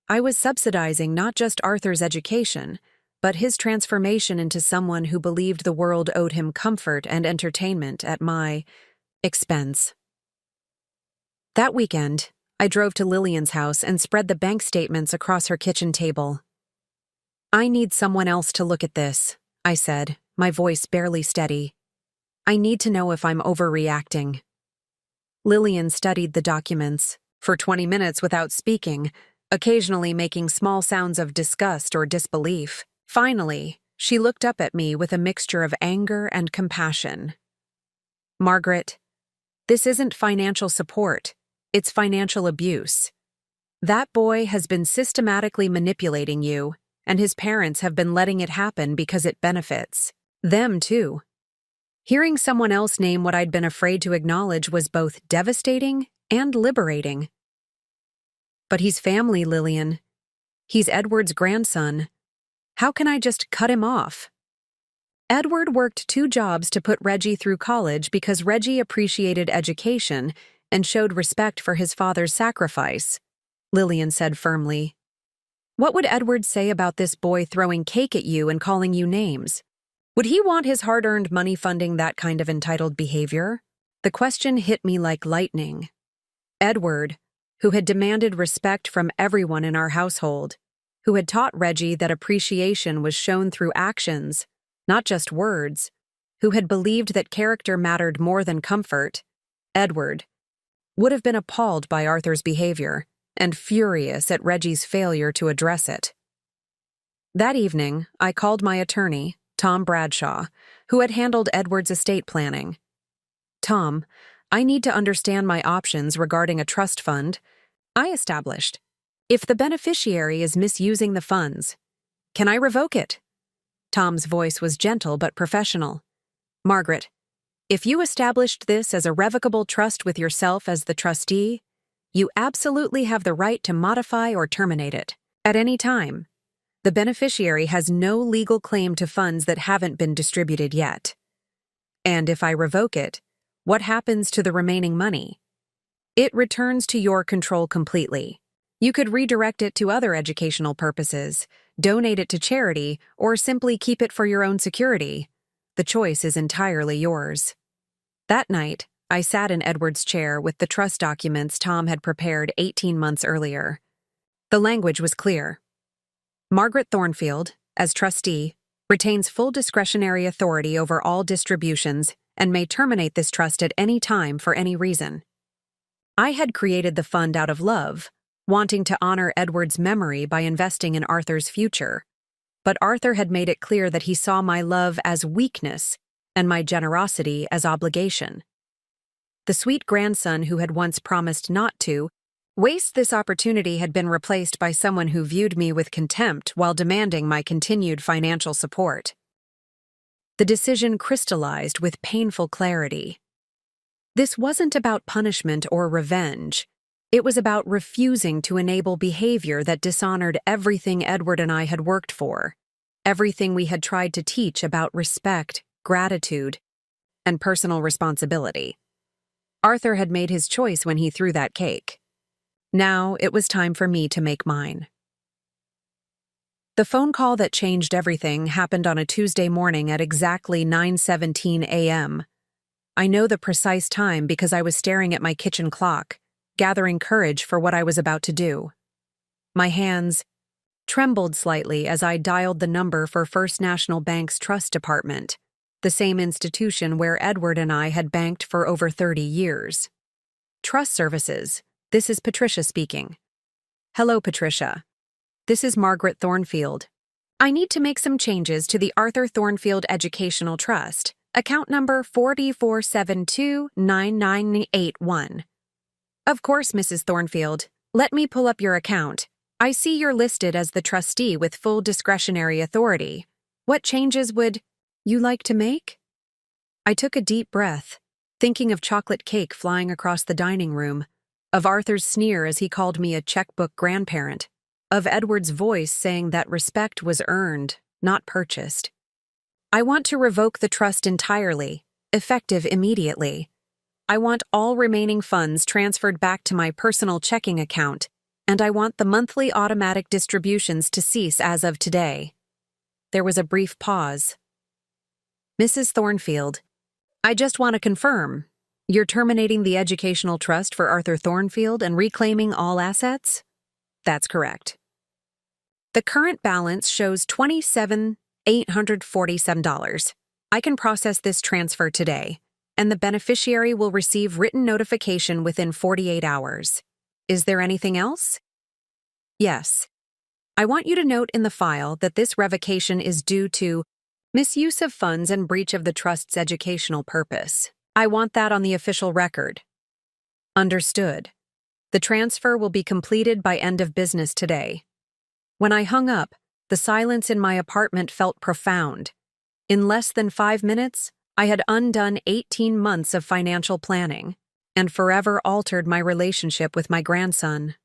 I was subsidizing not just Arthur's education, but his transformation into someone who believed the world owed him comfort and entertainment at my expense. That weekend, I drove to Lillian's house and spread the bank statements across her kitchen table. "I need someone else to look at this," I said, my voice barely steady. "I need to know if I'm overreacting." Lillian studied the documents for 20 minutes without speaking, occasionally making small sounds of disgust or disbelief. Finally, she looked up at me with a mixture of anger and compassion. "Margaret, this isn't financial support, it's financial abuse. That boy has been systematically manipulating you, and his parents have been letting it happen because it benefits them too. Hearing someone else name what I'd been afraid to acknowledge was both devastating and liberating. But he's family, Lillian. He's Edward's grandson. How can I just cut him off? Edward worked 2 jobs to put Reggie through college because Reggie appreciated education and showed respect for his father's sacrifice, Lillian said firmly. What would Edward say about this boy throwing cake at you and calling you names? Would he want his hard-earned money funding that kind of entitled behavior? The question hit me like lightning. Edward, who had demanded respect from everyone in our household, who had taught Reggie that appreciation was shown through actions, not just words, who had believed that character mattered more than comfort, Edward, would have been appalled by Arthur's behavior and furious at Reggie's failure to address it. That evening, I called my attorney, Tom Bradshaw, who had handled Edward's estate planning. Tom, I need to understand my options regarding a trust fund I established. If the beneficiary is misusing the funds, can I revoke it? Tom's voice was gentle but professional. Margaret, if you established this as a revocable trust with yourself as the trustee, you absolutely have the right to modify or terminate it at any time. The beneficiary has no legal claim to funds that haven't been distributed yet. And if I revoke it, what happens to the remaining money? It returns to your control completely. You could redirect it to other educational purposes, donate it to charity, or simply keep it for your own security. The choice is entirely yours. That night, I sat in Edward's chair with the trust documents Tom had prepared 18 months earlier. The language was clear. Margaret Thornfield, as trustee, retains full discretionary authority over all distributions and may terminate this trust at any time for any reason. I had created the fund out of love, wanting to honor Edward's memory by investing in Arthur's future. But Arthur had made it clear that he saw my love as weakness and my generosity as obligation. The sweet grandson who had once promised not to waste this opportunity had been replaced by someone who viewed me with contempt while demanding my continued financial support. The decision crystallized with painful clarity. This wasn't about punishment or revenge. It was about refusing to enable behavior that dishonored everything Edward and I had worked for, everything we had tried to teach about respect, gratitude, and personal responsibility. Arthur had made his choice when he threw that cake. Now it was time for me to make mine. The phone call that changed everything happened on a Tuesday morning at exactly 9:17 a.m. I know the precise time because I was staring at my kitchen clock, gathering courage for what I was about to do. My hands trembled slightly as I dialed the number for First National Bank's trust department, the same institution where Edward and I had banked for over 30 years. Trust Services, this is Patricia speaking. Hello, Patricia. This is Margaret Thornfield. I need to make some changes to the Arthur Thornfield Educational Trust, account number 44729981. Of course, Mrs. Thornfield. Let me pull up your account. I see you're listed as the trustee with full discretionary authority. What changes would you like to make? I took a deep breath, thinking of chocolate cake flying across the dining room, of Arthur's sneer as he called me a checkbook grandparent, of Edward's voice saying that respect was earned, not purchased. I want to revoke the trust entirely, effective immediately. I want all remaining funds transferred back to my personal checking account, and I want the monthly automatic distributions to cease as of today. There was a brief pause. Mrs. Thornfield, I just want to confirm. You're terminating the educational trust for Arthur Thornfield and reclaiming all assets? That's correct. The current balance shows $27,847. I can process this transfer today, and the beneficiary will receive written notification within 48 hours. Is there anything else? Yes. I want you to note in the file that this revocation is due to misuse of funds and breach of the trust's educational purpose. I want that on the official record. Understood. The transfer will be completed by end of business today. When I hung up, The silence in my apartment felt profound. In less than 5 minutes, I had undone 18 months of financial planning and forever altered my relationship with my grandson.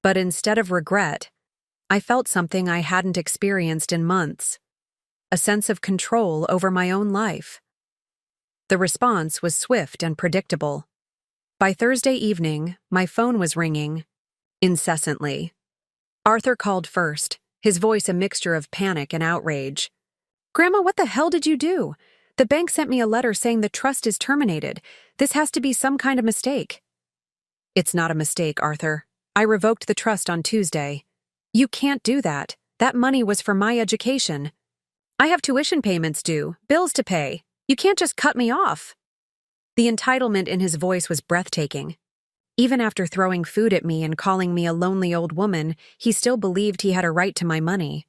But instead of regret, I felt something I hadn't experienced in months, a sense of control over my own life. The response was swift and predictable. By Thursday evening, my phone was ringing incessantly. Arthur called first, his voice a mixture of panic and outrage. "Grandma, what the hell did you do? The bank sent me a letter saying the trust is terminated. This has to be some kind of mistake." "It's not a mistake, Arthur. I revoked the trust on Tuesday." "You can't do that. That money was for my education. I have tuition payments due, bills to pay. You can't just cut me off." The entitlement in his voice was breathtaking. Even after throwing food at me and calling me a lonely old woman, he still believed he had a right to my money.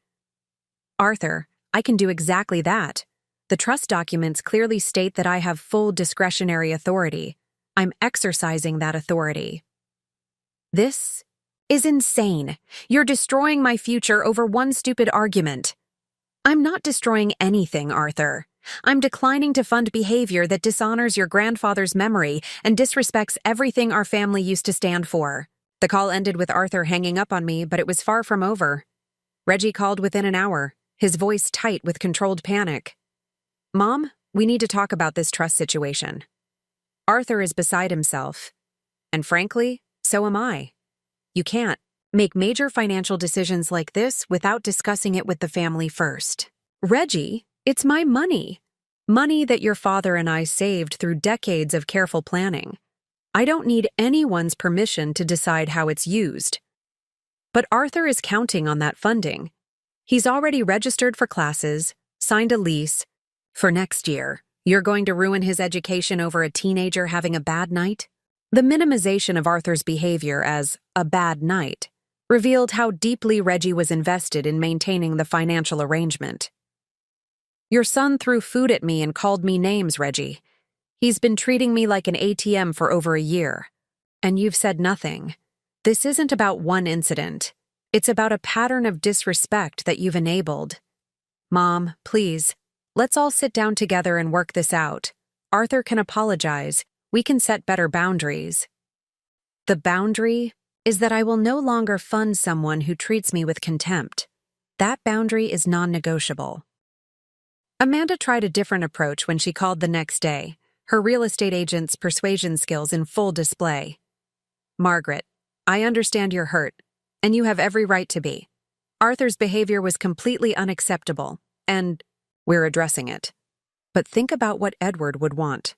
"Arthur, I can do exactly that. The trust documents clearly state that I have full discretionary authority. I'm exercising that authority." "This is insane. You're destroying my future over one stupid argument." "I'm not destroying anything, Arthur. I'm declining to fund behavior that dishonors your grandfather's memory and disrespects everything our family used to stand for." The call ended with Arthur hanging up on me, but it was far from over. Reggie called within an hour, his voice tight with controlled panic. "Mom, we need to talk about this trust situation." Arthur is beside himself. And frankly, so am I. You can't make major financial decisions like this without discussing it with the family first. "Reggie, it's my money. Money that your father and I saved through decades of careful planning. I don't need anyone's permission to decide how it's used." But Arthur is counting on that funding. He's already registered for classes, signed a lease. For next year, you're going to ruin his education over a teenager having a bad night? The minimization of Arthur's behavior as a bad night revealed how deeply Reggie was invested in maintaining the financial arrangement. "Your son threw food at me and called me names, Reggie. He's been treating me like an ATM for over a year. And you've said nothing. This isn't about one incident. It's about a pattern of disrespect that you've enabled. Mom, please, let's all sit down together and work this out. Arthur can apologize. We can set better boundaries." The boundary is that I will no longer fund someone who treats me with contempt. That boundary is non-negotiable. Amanda tried a different approach when she called the next day, her real estate agent's persuasion skills in full display. "Margaret, I understand you're hurt, and you have every right to be. Arthur's behavior was completely unacceptable, and we're addressing it. But think about what Edward would want.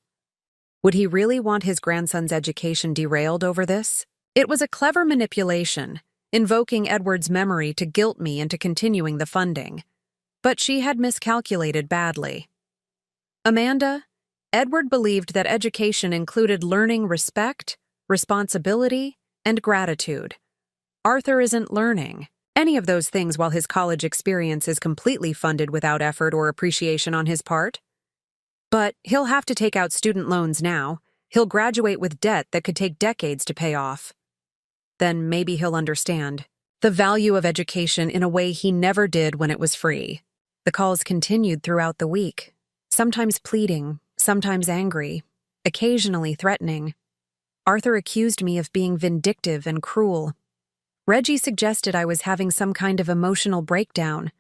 Would he really want his grandson's education derailed over this? It was a clever manipulation, invoking Edward's memory to guilt me into continuing the funding. But she had miscalculated badly. Amanda, Edward believed that education included learning respect, responsibility, and gratitude. Arthur isn't learning any of those things while his college experience is completely funded without effort or appreciation on his part. But he'll have to take out student loans now. He'll graduate with debt that could take decades to pay off. Then maybe he'll understand the value of education in a way he never did when it was free. The calls continued throughout the week, sometimes pleading, sometimes angry, occasionally threatening. Arthur accused me of being vindictive and cruel. Reggie suggested I was having some kind of emotional breakdown.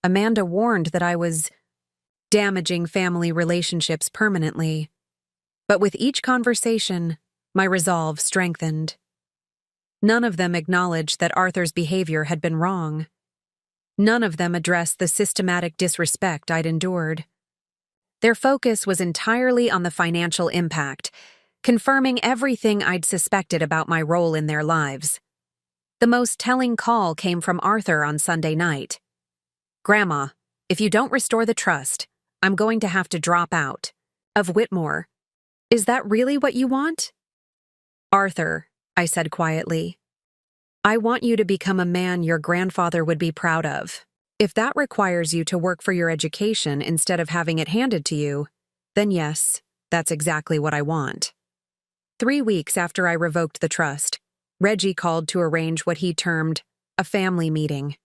Amanda warned that I was damaging family relationships permanently. But with each conversation, my resolve strengthened. None of them acknowledged that Arthur's behavior had been wrong. None of them addressed the systematic disrespect I'd endured. Their focus was entirely on the financial impact, confirming everything I'd suspected about my role in their lives. The most telling call came from Arthur on Sunday night. "Grandma, if you don't restore the trust, I'm going to have to drop out of Whitmore. Is that really what you want?" "Arthur," I said quietly, "I want you to become a man your grandfather would be proud of. If that requires you to work for your education instead of having it handed to you, then yes, that's exactly what I want." 3 weeks after I revoked the trust, Reggie called to arrange what he termed a family meeting.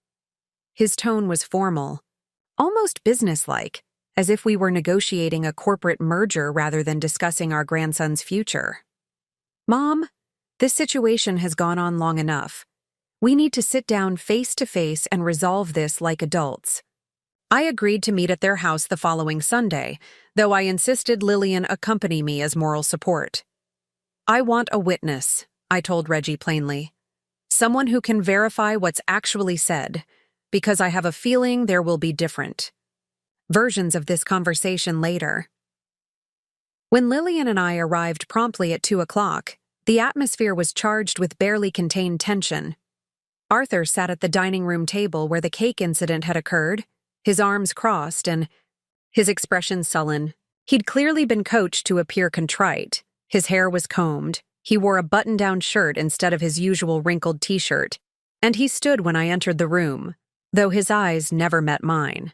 His tone was formal, almost businesslike, as if we were negotiating a corporate merger rather than discussing our grandson's future. "Mom, this situation has gone on long enough. We need to sit down face to face and resolve this like adults." I agreed to meet at their house the following Sunday, though I insisted Lillian accompany me as moral support. "I want a witness," I told Reggie plainly. "Someone who can verify what's actually said, because I have a feeling there will be different versions of this conversation later." When Lillian and I arrived promptly at 2 o'clock, the atmosphere was charged with barely contained tension. Arthur sat at the dining room table where the cake incident had occurred, his arms crossed and his expression sullen. He'd clearly been coached to appear contrite. His hair was combed, he wore a button-down shirt instead of his usual wrinkled t-shirt, and he stood when I entered the room, though his eyes never met mine.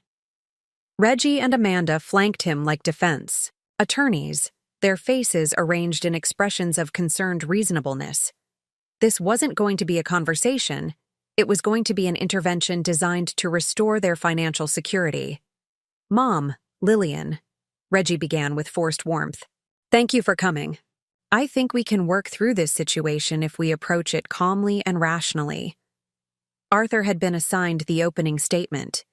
Reggie and Amanda flanked him like defense attorneys, their faces arranged in expressions of concerned reasonableness. This wasn't going to be a conversation, it was going to be an intervention designed to restore their financial security. "Mom, Lillian," Reggie began with forced warmth. "Thank you for coming. I think we can work through this situation if we approach it calmly and rationally." Arthur had been assigned the opening statement.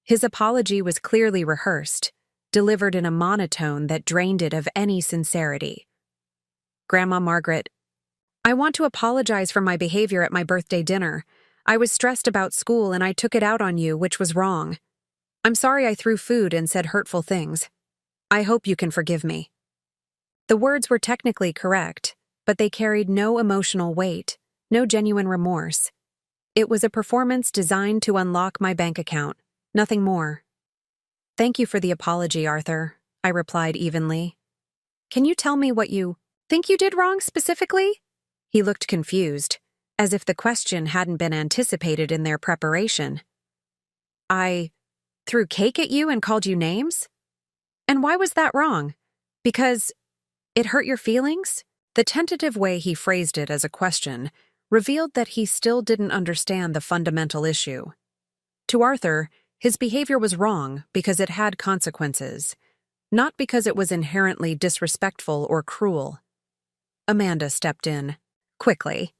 His apology was clearly rehearsed, delivered in a monotone that drained it of any sincerity. "Grandma Margaret, I want to apologize for my behavior at my birthday dinner. I was stressed about school and I took it out on you, which was wrong. I'm sorry I threw food and said hurtful things. I hope you can forgive me." The words were technically correct, but they carried no emotional weight, no genuine remorse. It was a performance designed to unlock my bank account, nothing more. "Thank you for the apology, Arthur," I replied evenly. "Can you tell me what you think you did wrong specifically?" He looked confused, as if the question hadn't been anticipated in their preparation. "I threw cake at you and called you names? And why was that wrong? Because it hurt your feelings?" The tentative way he phrased it as a question revealed that he still didn't understand the fundamental issue. To Arthur, his behavior was wrong because it had consequences, not because it was inherently disrespectful or cruel. Amanda stepped in, quickly.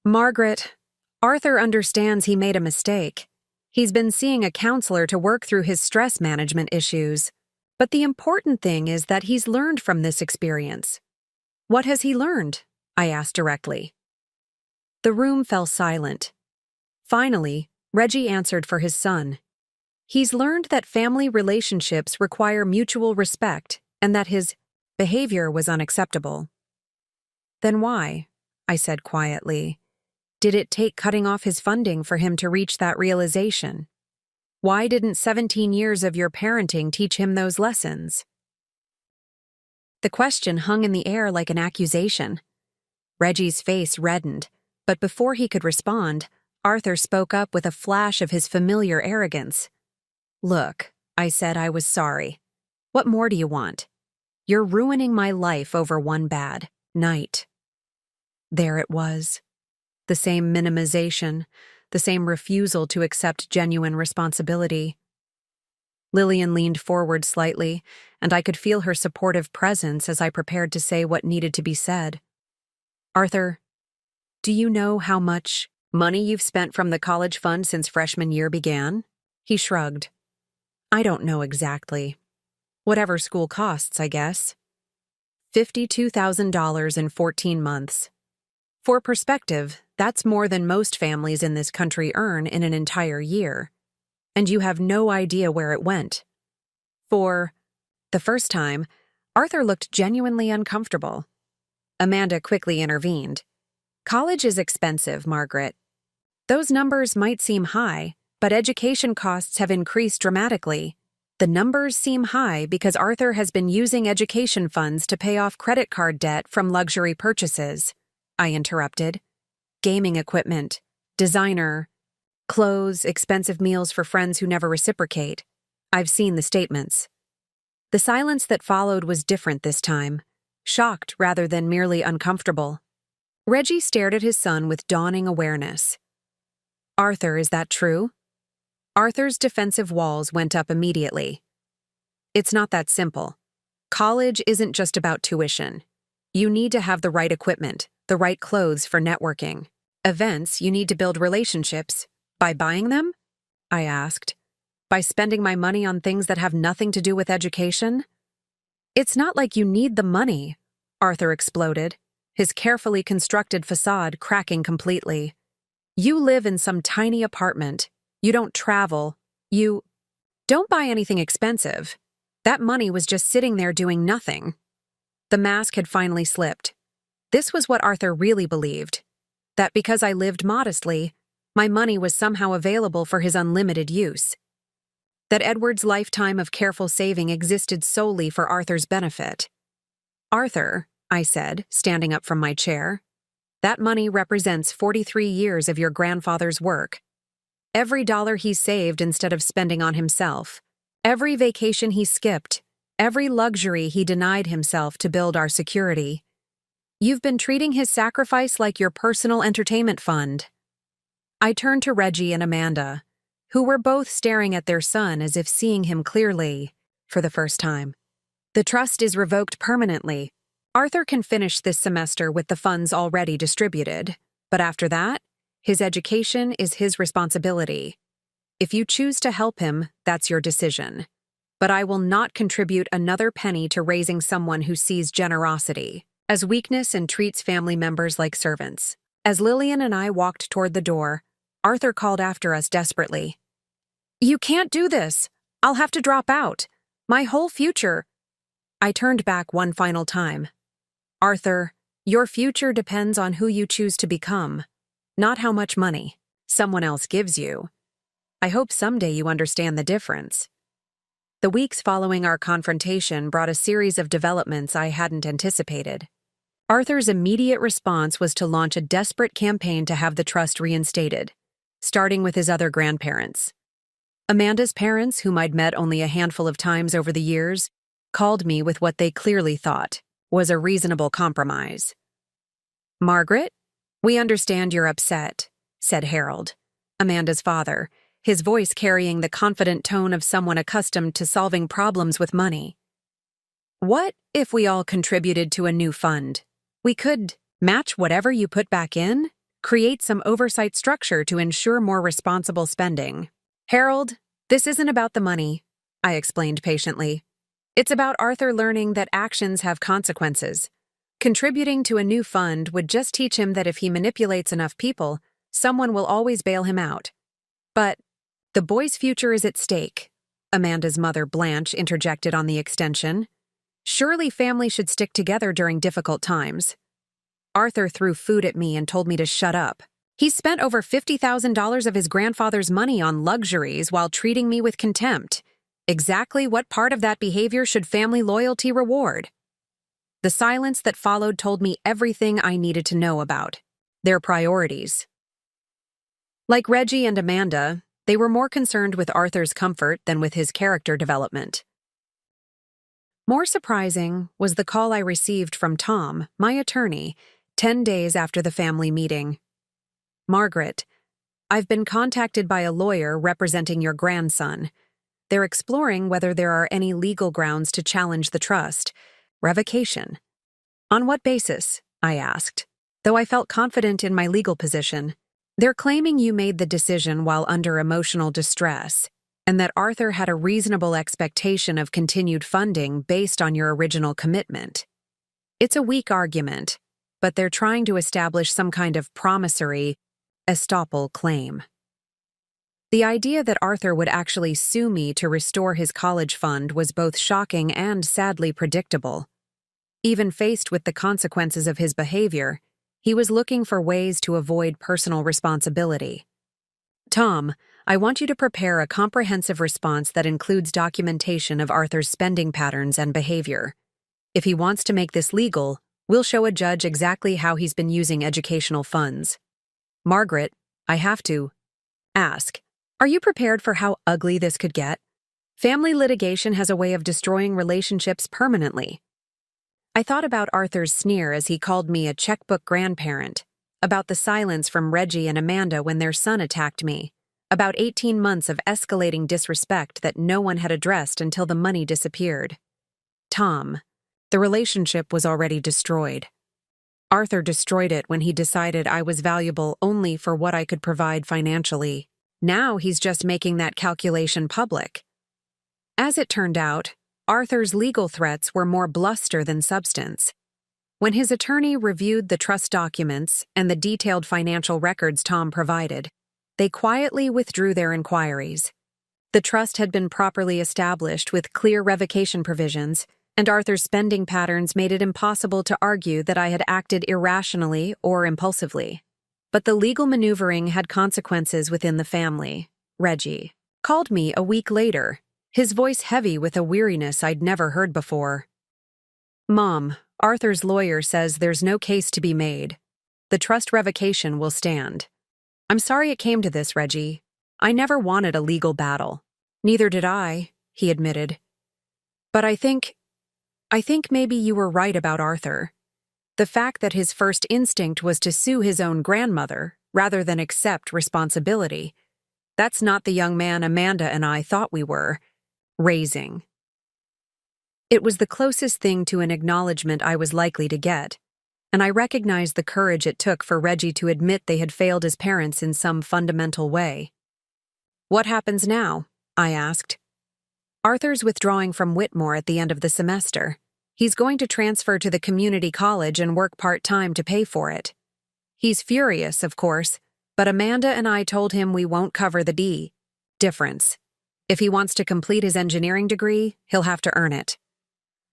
"Margaret, Arthur understands he made a mistake. He's been seeing a counselor to work through his stress management issues. But the important thing is that he's learned from this experience." "What has he learned?" I asked directly. The room fell silent. Finally, Reggie answered for his son. "He's learned that family relationships require mutual respect and that his behavior was unacceptable." "Then why?" I said quietly. "Did it take cutting off his funding for him to reach that realization? Why didn't 17 years of your parenting teach him those lessons?" The question hung in the air like an accusation. Reggie's face reddened, but before he could respond, Arthur spoke up with a flash of his familiar arrogance. "Look," I said, "I was sorry. What more do you want? You're ruining my life over one bad night." There it was. The same minimization, the same refusal to accept genuine responsibility. Lillian leaned forward slightly, and I could feel her supportive presence as I prepared to say what needed to be said. "Arthur, do you know how much money you've spent from the college fund since freshman year began?" He shrugged. "I don't know exactly. Whatever school costs, I guess. $52,000 in 14 months. For perspective, that's more than most families in this country earn in an entire year. And you have no idea where it went." For the first time, Arthur looked genuinely uncomfortable. Amanda quickly intervened. "College is expensive, Margaret. Those numbers might seem high, but education costs have increased dramatically. The numbers seem high because Arthur has been using education funds to pay off credit card debt from luxury purchases," I interrupted. "Gaming equipment, designer, clothes, expensive meals for friends who never reciprocate. I've seen the statements." The silence that followed was different this time, shocked rather than merely uncomfortable. Reggie stared at his son with dawning awareness. "Arthur, is that true? Arthur's defensive walls went up immediately. It's not that simple. College isn't just about tuition. You need to have the right equipment, the right clothes for networking. Events, you need to build relationships. By buying them? I asked. By spending my money on things that have nothing to do with education? It's not like you need the money, Arthur exploded, his carefully constructed facade cracking completely. You live in some tiny apartment. You don't travel. You don't buy anything expensive. That money was just sitting there doing nothing. The mask had finally slipped. This was what Arthur really believed, that because I lived modestly, my money was somehow available for his unlimited use. That Edward's lifetime of careful saving existed solely for Arthur's benefit. Arthur, I said, standing up from my chair, that money represents 43 years of your grandfather's work. Every dollar he saved instead of spending on himself, every vacation he skipped, every luxury he denied himself to build our security. You've been treating his sacrifice like your personal entertainment fund. I turned to Reggie and Amanda, who were both staring at their son as if seeing him clearly for the first time. The trust is revoked permanently. Arthur can finish this semester with the funds already distributed, but after that, his education is his responsibility. If you choose to help him, that's your decision. But I will not contribute another penny to raising someone who sees generosity as weakness and treats family members like servants. As Lillian and I walked toward the door, Arthur called after us desperately. You can't do this. I'll have to drop out. My whole future. I turned back one final time. Arthur, your future depends on who you choose to become, not how much money someone else gives you. I hope someday you understand the difference. The weeks following our confrontation brought a series of developments I hadn't anticipated. Arthur's immediate response was to launch a desperate campaign to have the trust reinstated, starting with his other grandparents. Amanda's parents, whom I'd met only a handful of times over the years, called me with what they clearly thought was a reasonable compromise. Margaret, we understand you're upset, said Harold, Amanda's father, his voice carrying the confident tone of someone accustomed to solving problems with money. What if we all contributed to a new fund? We could match whatever you put back in, create some oversight structure to ensure more responsible spending. Harold, this isn't about the money, I explained patiently. It's about Arthur learning that actions have consequences. Contributing to a new fund would just teach him that if he manipulates enough people, someone will always bail him out. But the boy's future is at stake, Amanda's mother Blanche interjected on the extension. Surely family should stick together during difficult times. Arthur threw food at me and told me to shut up. He spent over $50,000 of his grandfather's money on luxuries while treating me with contempt. Exactly what part of that behavior should family loyalty reward? The silence that followed told me everything I needed to know about their priorities. Like Reggie and Amanda, they were more concerned with Arthur's comfort than with his character development. More surprising was the call I received from Tom, my attorney, 10 days after the family meeting. Margaret, I've been contacted by a lawyer representing your grandson. They're exploring whether there are any legal grounds to challenge the trust. Revocation. On what basis? I asked, though I felt confident in my legal position. They're claiming you made the decision while under emotional distress, and that Arthur had a reasonable expectation of continued funding based on your original commitment. It's a weak argument, but they're trying to establish some kind of promissory estoppel claim. The idea that Arthur would actually sue me to restore his college fund was both shocking and sadly predictable. Even faced with the consequences of his behavior, he was looking for ways to avoid personal responsibility. Tom, I want you to prepare a comprehensive response that includes documentation of Arthur's spending patterns and behavior. If he wants to make this legal, we'll show a judge exactly how he's been using educational funds. Margaret, I have to ask, are you prepared for how ugly this could get? Family litigation has a way of destroying relationships permanently. I thought about Arthur's sneer as he called me a checkbook grandparent, about the silence from Reggie and Amanda when their son attacked me, About 18 months of escalating disrespect that no one had addressed until the money disappeared. Tom. The relationship was already destroyed. Arthur destroyed it when he decided I was valuable only for what I could provide financially. Now he's just making that calculation public. As it turned out, Arthur's legal threats were more bluster than substance. When his attorney reviewed the trust documents and the detailed financial records Tom provided, they quietly withdrew their inquiries. The trust had been properly established with clear revocation provisions, and Arthur's spending patterns made it impossible to argue that I had acted irrationally or impulsively. But the legal maneuvering had consequences within the family. Reggie called me a week later, his voice heavy with a weariness I'd never heard before. "Mom, Arthur's lawyer says there's no case to be made. The trust revocation will stand. I'm sorry it came to this, Reggie. I never wanted a legal battle." "Neither did I," he admitted. "But I think maybe you were right about Arthur. The fact that his first instinct was to sue his own grandmother rather than accept responsibility. That's not the young man Amanda and I thought we were raising." It was the closest thing to an acknowledgement I was likely to get, and I recognized the courage it took for Reggie to admit they had failed as parents in some fundamental way. "What happens now?" I asked. "Arthur's withdrawing from Whitmore at the end of the semester. He's going to transfer to the community college and work part-time to pay for it. He's furious, of course, but Amanda and I told him we won't cover the difference. If he wants to complete his engineering degree, he'll have to earn it."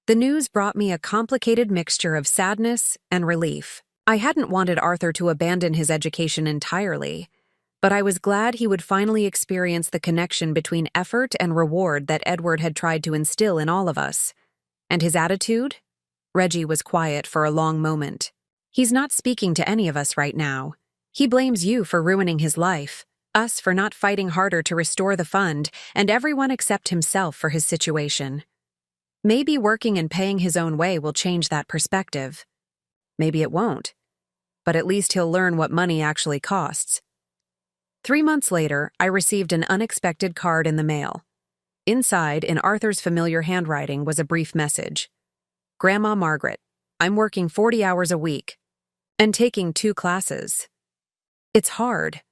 The news brought me a complicated mixture of sadness and relief. I hadn't wanted Arthur to abandon his education entirely, but I was glad he would finally experience the connection between effort and reward that Edward had tried to instill in all of us. And his attitude? Reggie was quiet for a long moment. "He's not speaking to any of us right now. He blames you for ruining his life, us for not fighting harder to restore the fund, and everyone except himself for his situation. Maybe working and paying his own way will change that perspective. Maybe it won't. But at least he'll learn what money actually costs." 3 months later, I received an unexpected card in the mail. Inside, in Arthur's familiar handwriting, was a brief message. "Grandma Margaret, I'm working 40 hours a week and taking 2 classes. It's hard.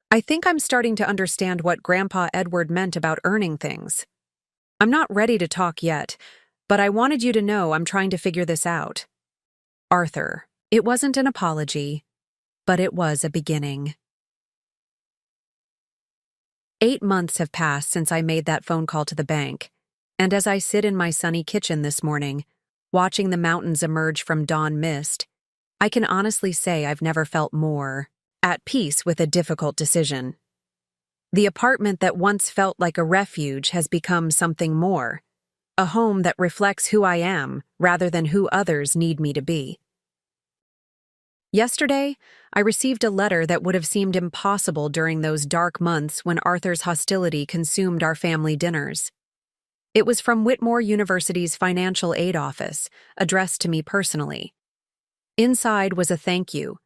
I think I'm starting to understand what Grandpa Edward meant about earning things. I'm not ready to talk yet, but I wanted you to know I'm trying to figure this out. Arthur." It wasn't an apology, but it was a beginning. 8 months have passed since I made that phone call to the bank, and as I sit in my sunny kitchen this morning, watching the mountains emerge from dawn mist, I can honestly say I've never felt more at peace with a difficult decision. The apartment that once felt like a refuge has become something more, a home that reflects who I am rather than who others need me to be. Yesterday, I received a letter that would have seemed impossible during those dark months when Arthur's hostility consumed our family dinners. It was from Whitmore University's financial aid office, addressed to me personally. Inside was a thank you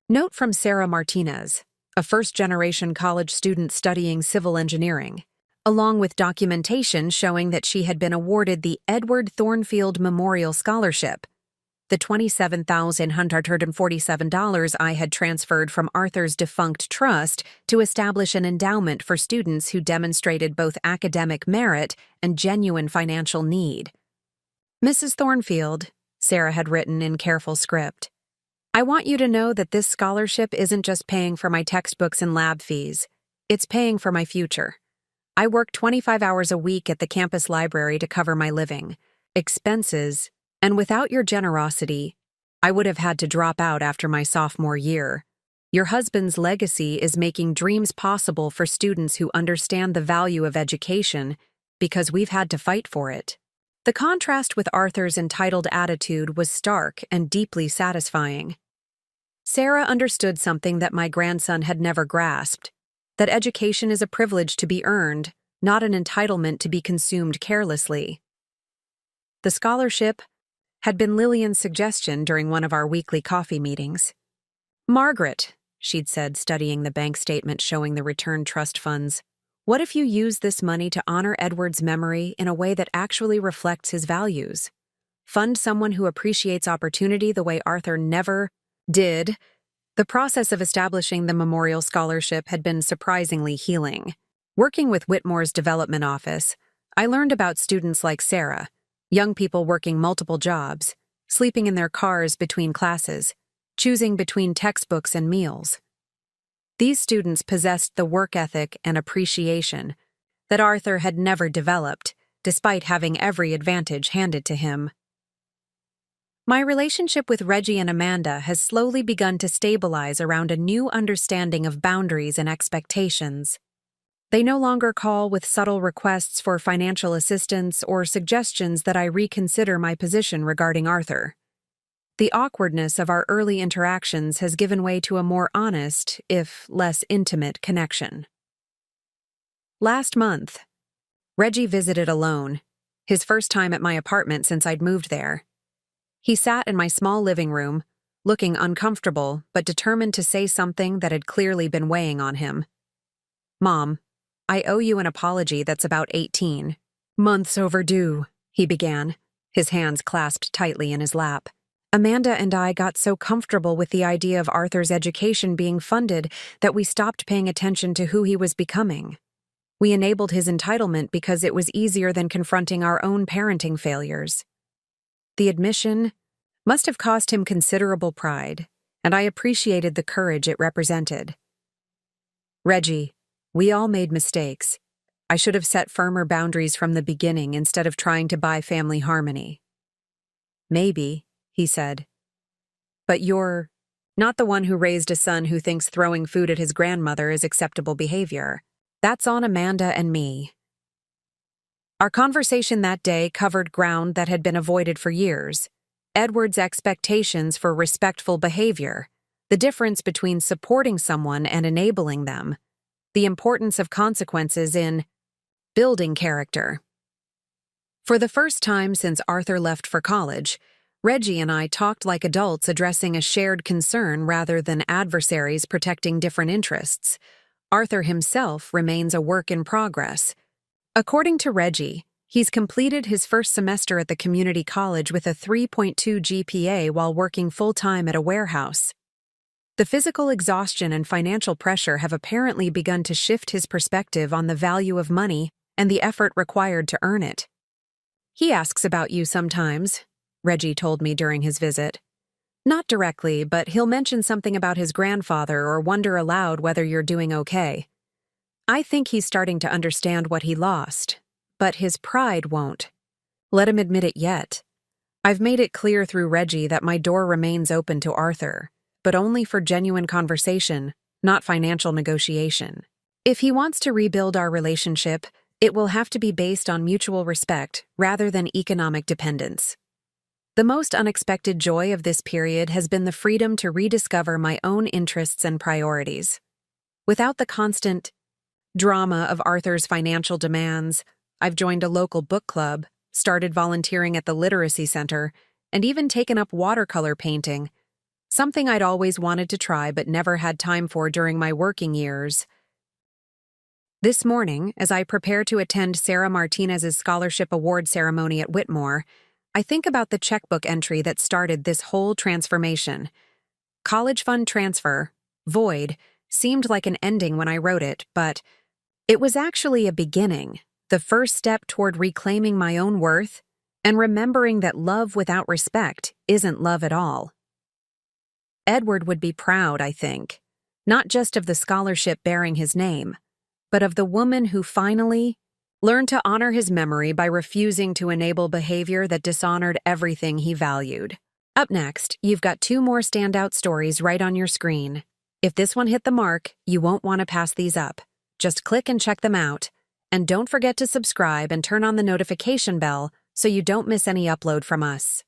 note from Sarah Martinez, a first-generation college student studying civil engineering, along with documentation showing that she had been awarded the Edward Thornfield Memorial Scholarship, the $27,147 I had transferred from Arthur's defunct trust to establish an endowment for students who demonstrated both academic merit and genuine financial need. "Mrs. Thornfield," Sarah had written in careful script, "I want you to know that this scholarship isn't just paying for my textbooks and lab fees. It's paying for my future. I work 25 hours a week at the campus library to cover my living, expenses, and without your generosity, I would have had to drop out after my sophomore year. Your husband's legacy is making dreams possible for students who understand the value of education because we've had to fight for it." The contrast with Arthur's entitled attitude was stark and deeply satisfying. Sarah understood something that my grandson had never grasped, that education is a privilege to be earned, not an entitlement to be consumed carelessly. The scholarship had been Lillian's suggestion during one of our weekly coffee meetings. "Margaret," she'd said, studying the bank statement showing the returned trust funds. What if you use this money to honor Edward's memory in a way that actually reflects his values? Fund someone who appreciates opportunity the way Arthur never did. The process of establishing the memorial scholarship had been surprisingly healing. Working with Whitmore's development office, I learned about students like Sarah, young people working multiple jobs, sleeping in their cars between classes, choosing between textbooks and meals. These students possessed the work ethic and appreciation that Arthur had never developed, despite having every advantage handed to him. My relationship with Reggie and Amanda has slowly begun to stabilize around a new understanding of boundaries and expectations. They no longer call with subtle requests for financial assistance or suggestions that I reconsider my position regarding Arthur. The awkwardness of our early interactions has given way to a more honest, if less intimate, connection. Last month, Reggie visited alone, his first time at my apartment since I'd moved there. He sat in my small living room, looking uncomfortable but determined to say something that had clearly been weighing on him. "Mom, I owe you an apology that's about 18 months overdue," he began, his hands clasped tightly in his lap. "Amanda and I got so comfortable with the idea of Arthur's education being funded that we stopped paying attention to who he was becoming. We enabled his entitlement because it was easier than confronting our own parenting failures." The admission must have cost him considerable pride, and I appreciated the courage it represented. "Reggie, we all made mistakes. I should have set firmer boundaries from the beginning instead of trying to buy family harmony." "Maybe," he said. "But you're not the one who raised a son who thinks throwing food at his grandmother is acceptable behavior. That's on Amanda and me." Our conversation that day covered ground that had been avoided for years: Edward's expectations for respectful behavior, the difference between supporting someone and enabling them, the importance of consequences in building character. For the first time since Arthur left for college, Reggie and I talked like adults addressing a shared concern rather than adversaries protecting different interests. Arthur himself remains a work in progress. According to Reggie, he's completed his first semester at the community college with a 3.2 GPA while working full-time at a warehouse. The physical exhaustion and financial pressure have apparently begun to shift his perspective on the value of money and the effort required to earn it. "He asks about you sometimes," Reggie told me during his visit. "Not directly, but he'll mention something about his grandfather or wonder aloud whether you're doing okay. I think he's starting to understand what he lost, but his pride won't let him admit it yet. I've made it clear through Reggie that my door remains open to Arthur, but only for genuine conversation, not financial negotiation. If he wants to rebuild our relationship, it will have to be based on mutual respect rather than economic dependence." The most unexpected joy of this period has been the freedom to rediscover my own interests and priorities. Without the constant drama of Arthur's financial demands, I've joined a local book club, started volunteering at the literacy center, and even taken up watercolor painting, something I'd always wanted to try but never had time for during my working years. This morning, as I prepare to attend Sarah Martinez's scholarship award ceremony at Whitmore, I think about the checkbook entry that started this whole transformation. College fund transfer, void, seemed like an ending when I wrote it, but it was actually a beginning, the first step toward reclaiming my own worth and remembering that love without respect isn't love at all. Edward would be proud, I think, not just of the scholarship bearing his name, but of the woman who finally learned to honor his memory by refusing to enable behavior that dishonored everything he valued. Up next, you've got 2 more standout stories right on your screen. If this one hit the mark, you won't want to pass these up. Just click and check them out. And don't forget to subscribe and turn on the notification bell so you don't miss any upload from us.